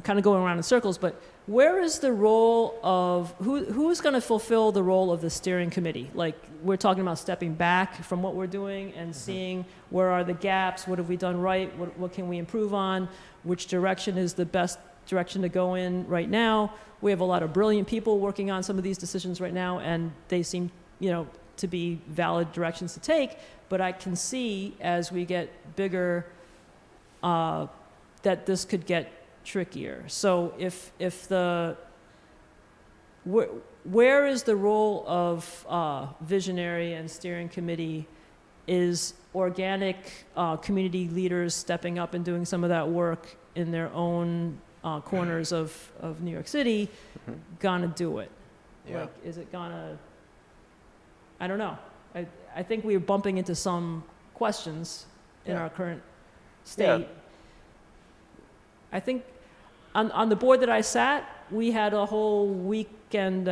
kind of going around in circles, but where is the role of, who's going to fulfill the role of the steering committee? Like, we're talking about stepping back from what we're doing and seeing where are the gaps, what have we done right, what can we improve on, which direction is the best direction to go in right now. We have a lot of brilliant people working on some of these decisions right now, and they seem, to be valid directions to take, but I can see as we get bigger that this could get trickier. So where is the role of visionary and steering committee? Is organic community leaders stepping up and doing some of that work in their own corners of New York City gonna do it? Yeah. Like, is it gonna, I don't know. I think we're bumping into some questions in our current state. Yeah. I think on the board that I sat, we had a whole weekend,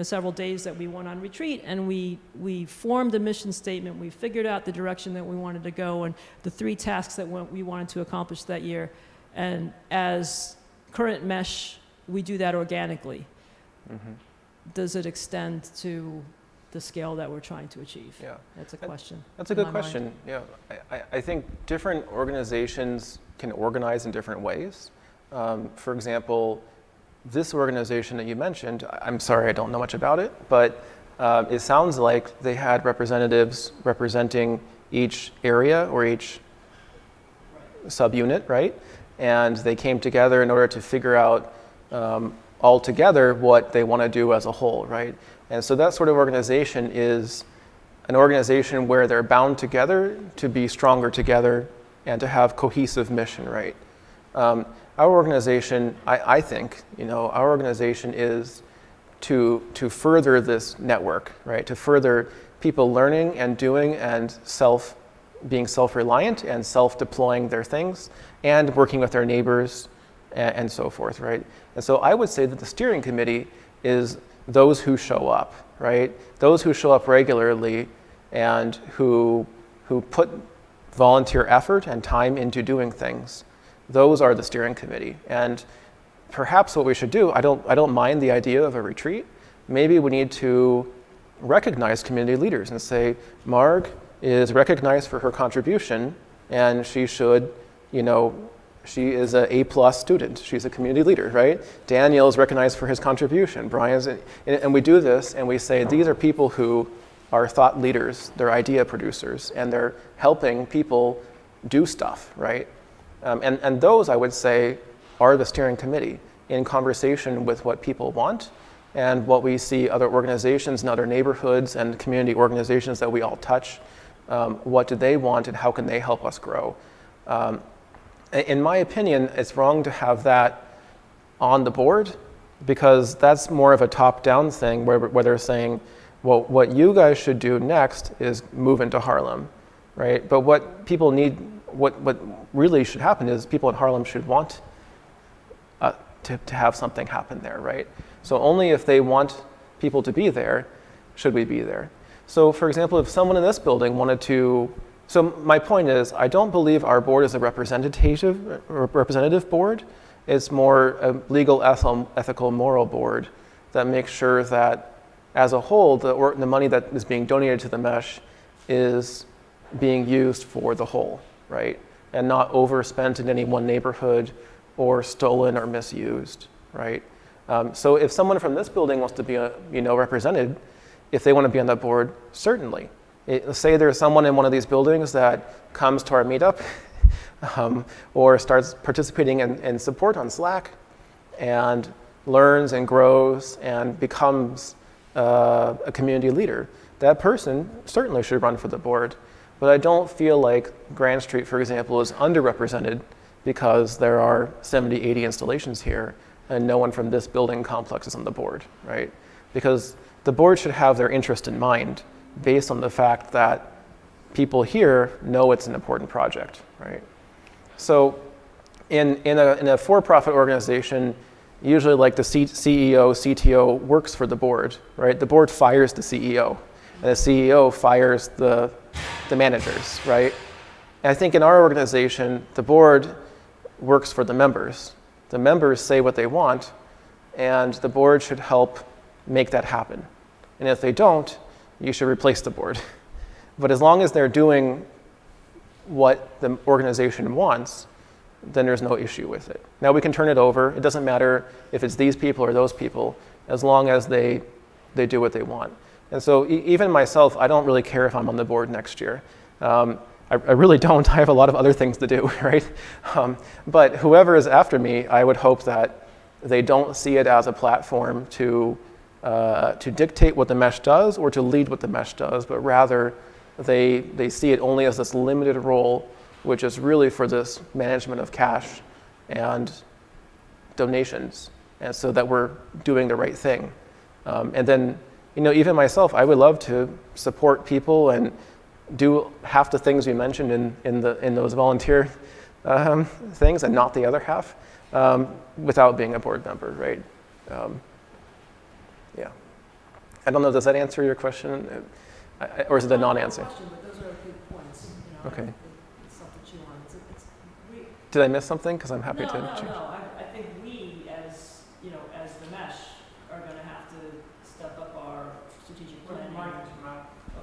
several days that we went on retreat, and we formed a mission statement. We figured out the direction that we wanted to go and the 3 tasks that we wanted to accomplish that year. And as current Mesh, we do that organically. Mm-hmm. Does it extend to the scale that we're trying to achieve? Yeah. That's a question. That's a good question. Yeah. I think different organizations can organize in different ways. For example, this organization that you mentioned, I'm sorry, I don't know much about it, but it sounds like they had representatives representing each area or each subunit, right? And they came together in order to figure out all together what they want to do as a whole, right? And so that sort of organization is an organization where they're bound together to be stronger together and to have cohesive mission, right? Our organization, I think, our organization is to further this network, right? To further people learning and doing and being self-reliant and self-deploying their things and working with their neighbors and so forth, right? And so I would say that the steering committee is those who show up, right? Those who show up regularly and who put volunteer effort and time into doing things. Those are the steering committee. And perhaps what we should do, I don't mind the idea of a retreat. Maybe we need to recognize community leaders and say, Marg is recognized for her contribution and she should, she is an A+ student. She's a community leader, right? Daniel is recognized for his contribution. Brian's, and we do this and we say, these are people who are thought leaders, they're idea producers, and they're helping people do stuff, right? And those, I would say, are the steering committee in conversation with what people want and what we see other organizations and other neighborhoods and community organizations that we all touch. What do they want and how can they help us grow? In my opinion, it's wrong to have that on the board because that's more of a top-down thing where they're saying, well, what you guys should do next is move into Harlem, right? But what people need, what really should happen is people in Harlem should want to have something happen there, right? So only if they want people to be there, should we be there. So for example, if someone in this building wanted to, so my point is, I don't believe our board is a representative board. It's more a legal, ethical, moral board that makes sure that as a whole, the money that is being donated to the Mesh is being used for the whole, right? And not overspent in any one neighborhood or stolen or misused, right? So if someone from this building wants to be represented, if they want to be on that board, certainly. Say there's someone in one of these buildings that comes to our meetup or starts participating in support on Slack and learns and grows and becomes a community leader. That person certainly should run for the board, but I don't feel like Grand Street, for example, is underrepresented because there are 70, 80 installations here and no one from this building complex is on the board, right? Because the board should have their interest in mind based on the fact that people here know it's an important project, right? So in a for-profit organization, usually like the CEO, CTO works for the board, right? The board fires the CEO and the CEO fires the managers, right? And I think in our organization, the board works for the members. The members say what they want and the board should help make that happen. And if they don't, you should replace the board. But as long as they're doing what the organization wants, then there's no issue with it. Now we can turn it over. It doesn't matter if it's these people or those people, as long as they do what they want. And so even myself, I don't really care if I'm on the board next year. I really don't. I have a lot of other things to do, right? But whoever is after me, I would hope that they don't see it as a platform to dictate what the Mesh does or to lead what the Mesh does, but rather they see it only as this limited role, which is really for this management of cash and donations, and so that we're doing the right thing. And then, even myself, I would love to support people and do half the things we mentioned in those volunteer things and not the other half without being a board member, right? Yeah. I don't know, does that answer your question? Or is it a non-answer? But those are good points. Okay. It's something to chew on. Did I miss something? Because I'm happy to change. No. I think we, as the Mesh, are going to have to step up our strategic planning.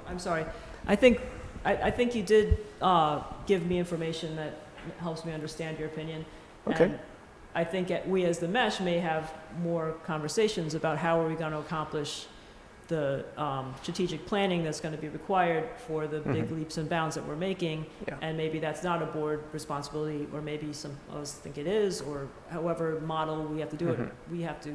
I'm sorry. I think you did give me information that helps me understand your opinion. Okay. And I think we as the Mesh may have more conversations about how are we going to accomplish the strategic planning that's going to be required for the big leaps and bounds that we're making, Yeah. and maybe that's not a board responsibility, or maybe some of us think it is, or however model we have to do it, we have to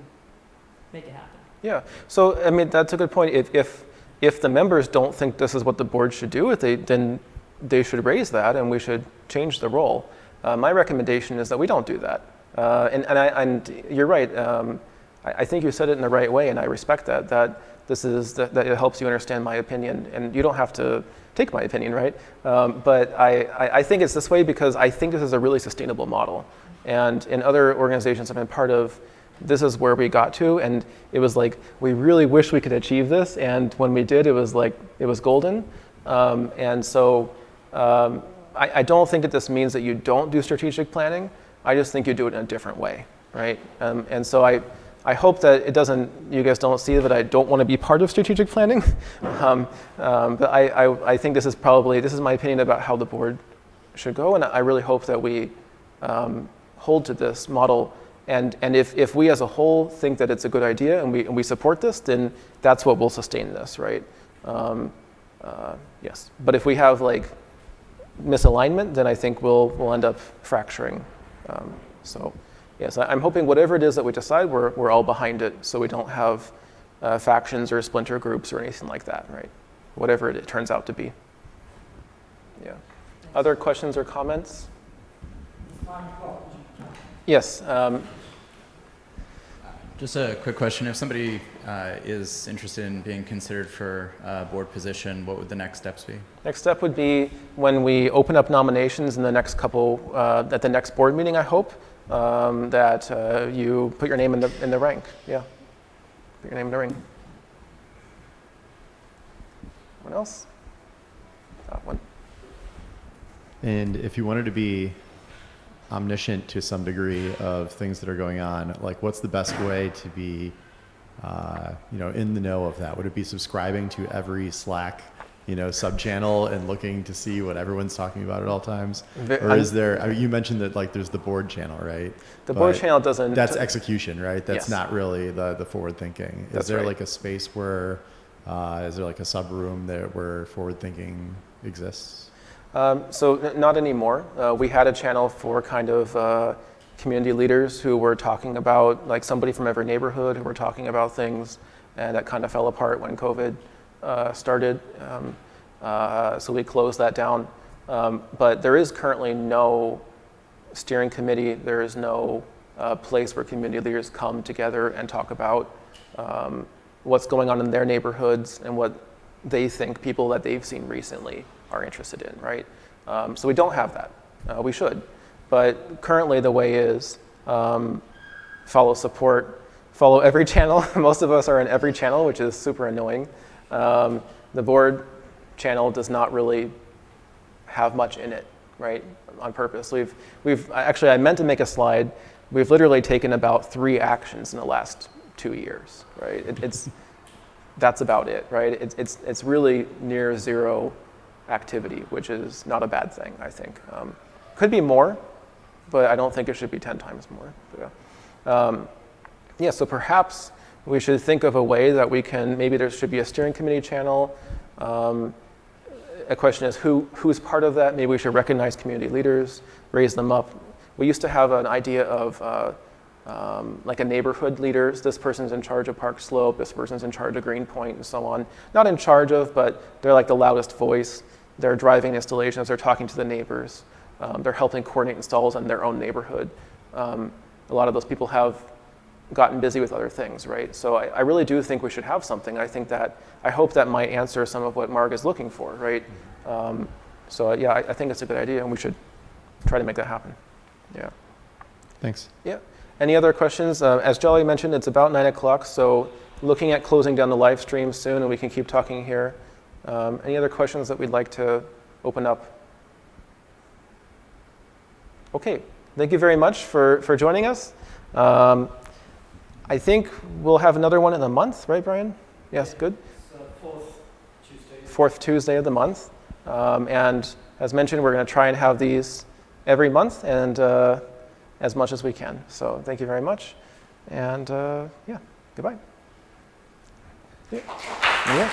make it happen. Yeah. So I mean, that's a good point. If the members don't think this is what the board should do, then they should raise that, and we should change the role. My recommendation is that we don't do that. And you're right. I think you said it in the right way, and I respect that. That it helps you understand my opinion, and you don't have to take my opinion, right? But I think it's this way because I think this is a really sustainable model. And in other organizations I've been part of, this is where we got to, and it was like, we really wish we could achieve this, and when we did, it was like, it was golden. And so I don't think that this means that you don't do strategic planning. I just think you do it in a different way, right? And so I hope that you guys don't see that I don't want to be part of strategic planning. But I think this is my opinion about how the board should go, and I really hope that we hold to this model. And if we as a whole think that it's a good idea and we support this, then that's what will sustain this, right? Yes. But if we have like misalignment, then I think we'll end up fracturing. So yes, I'm hoping whatever it is that we decide, we're all behind it, so we don't have factions or splinter groups or anything like that, right? Whatever it turns out to be. Yeah. Other questions or comments? Yes. Just a quick question. If somebody is interested in being considered for a board position, what would the next steps be? Next step would be when we open up nominations in the next at the next board meeting, I hope, that you put your name in the rank. Yeah. Put your name in the ring. Anyone else? One. And if you wanted to be omniscient to some degree of things that are going on, like what's the best way to be in the know of that? Would it be subscribing to every Slack sub-channel and looking to see what everyone's talking about at all times? Or is there, you mentioned that like there's the board channel, right? The board channel doesn't... That's execution, right? That's yes. Not really the forward thinking. Is there like a space where, is there like a sub-room there where forward thinking exists? So not anymore. We had a channel for kind of community leaders who were talking about, like somebody from every neighborhood who were talking about things, and that kind of fell apart when COVID started. So we closed that down. But there is currently no steering committee. There is no place where community leaders come together and talk about what's going on in their neighborhoods and what they think people that they've seen recently are interested in, right? So we don't have that. We should. But currently the way is follow support, follow every channel. Most of us are in every channel, which is super annoying. The board channel does not really have much in it, right? On purpose. We've actually, I meant to make a slide. We've literally taken about 3 actions in the last 2 years, right? That's about it, right? It's really near zero activity, which is not a bad thing, I think. Could be more, but I don't think it should be 10 times more. But, yeah, so perhaps we should think of a way that we can, maybe there should be a steering committee channel. A question is who's part of that? Maybe we should recognize community leaders, raise them up. We used to have an idea of like a neighborhood leaders. This person's in charge of Park Slope, this person's in charge of Greenpoint, and so on. Not in charge of, but they're like the loudest voice. They're driving installations, they're talking to the neighbors. They're helping coordinate installs in their own neighborhood. A lot of those people have gotten busy with other things, right? So I really do think we should have something. I hope that might answer some of what Marg is looking for, right? So yeah, I think it's a good idea, and we should try to make that happen. Yeah. Thanks. Yeah. Any other questions? As Jolly mentioned, it's about 9 o'clock, so looking at closing down the live stream soon, and we can keep talking here. Any other questions that we'd like to open up? Okay, thank you very much for joining us. I think we'll have another one in a month, right, Brian? Yes, good. Fourth Tuesday of the month. And as mentioned, we're going to try and have these every month and as much as we can. So thank you very much. And yeah, goodbye. Yeah.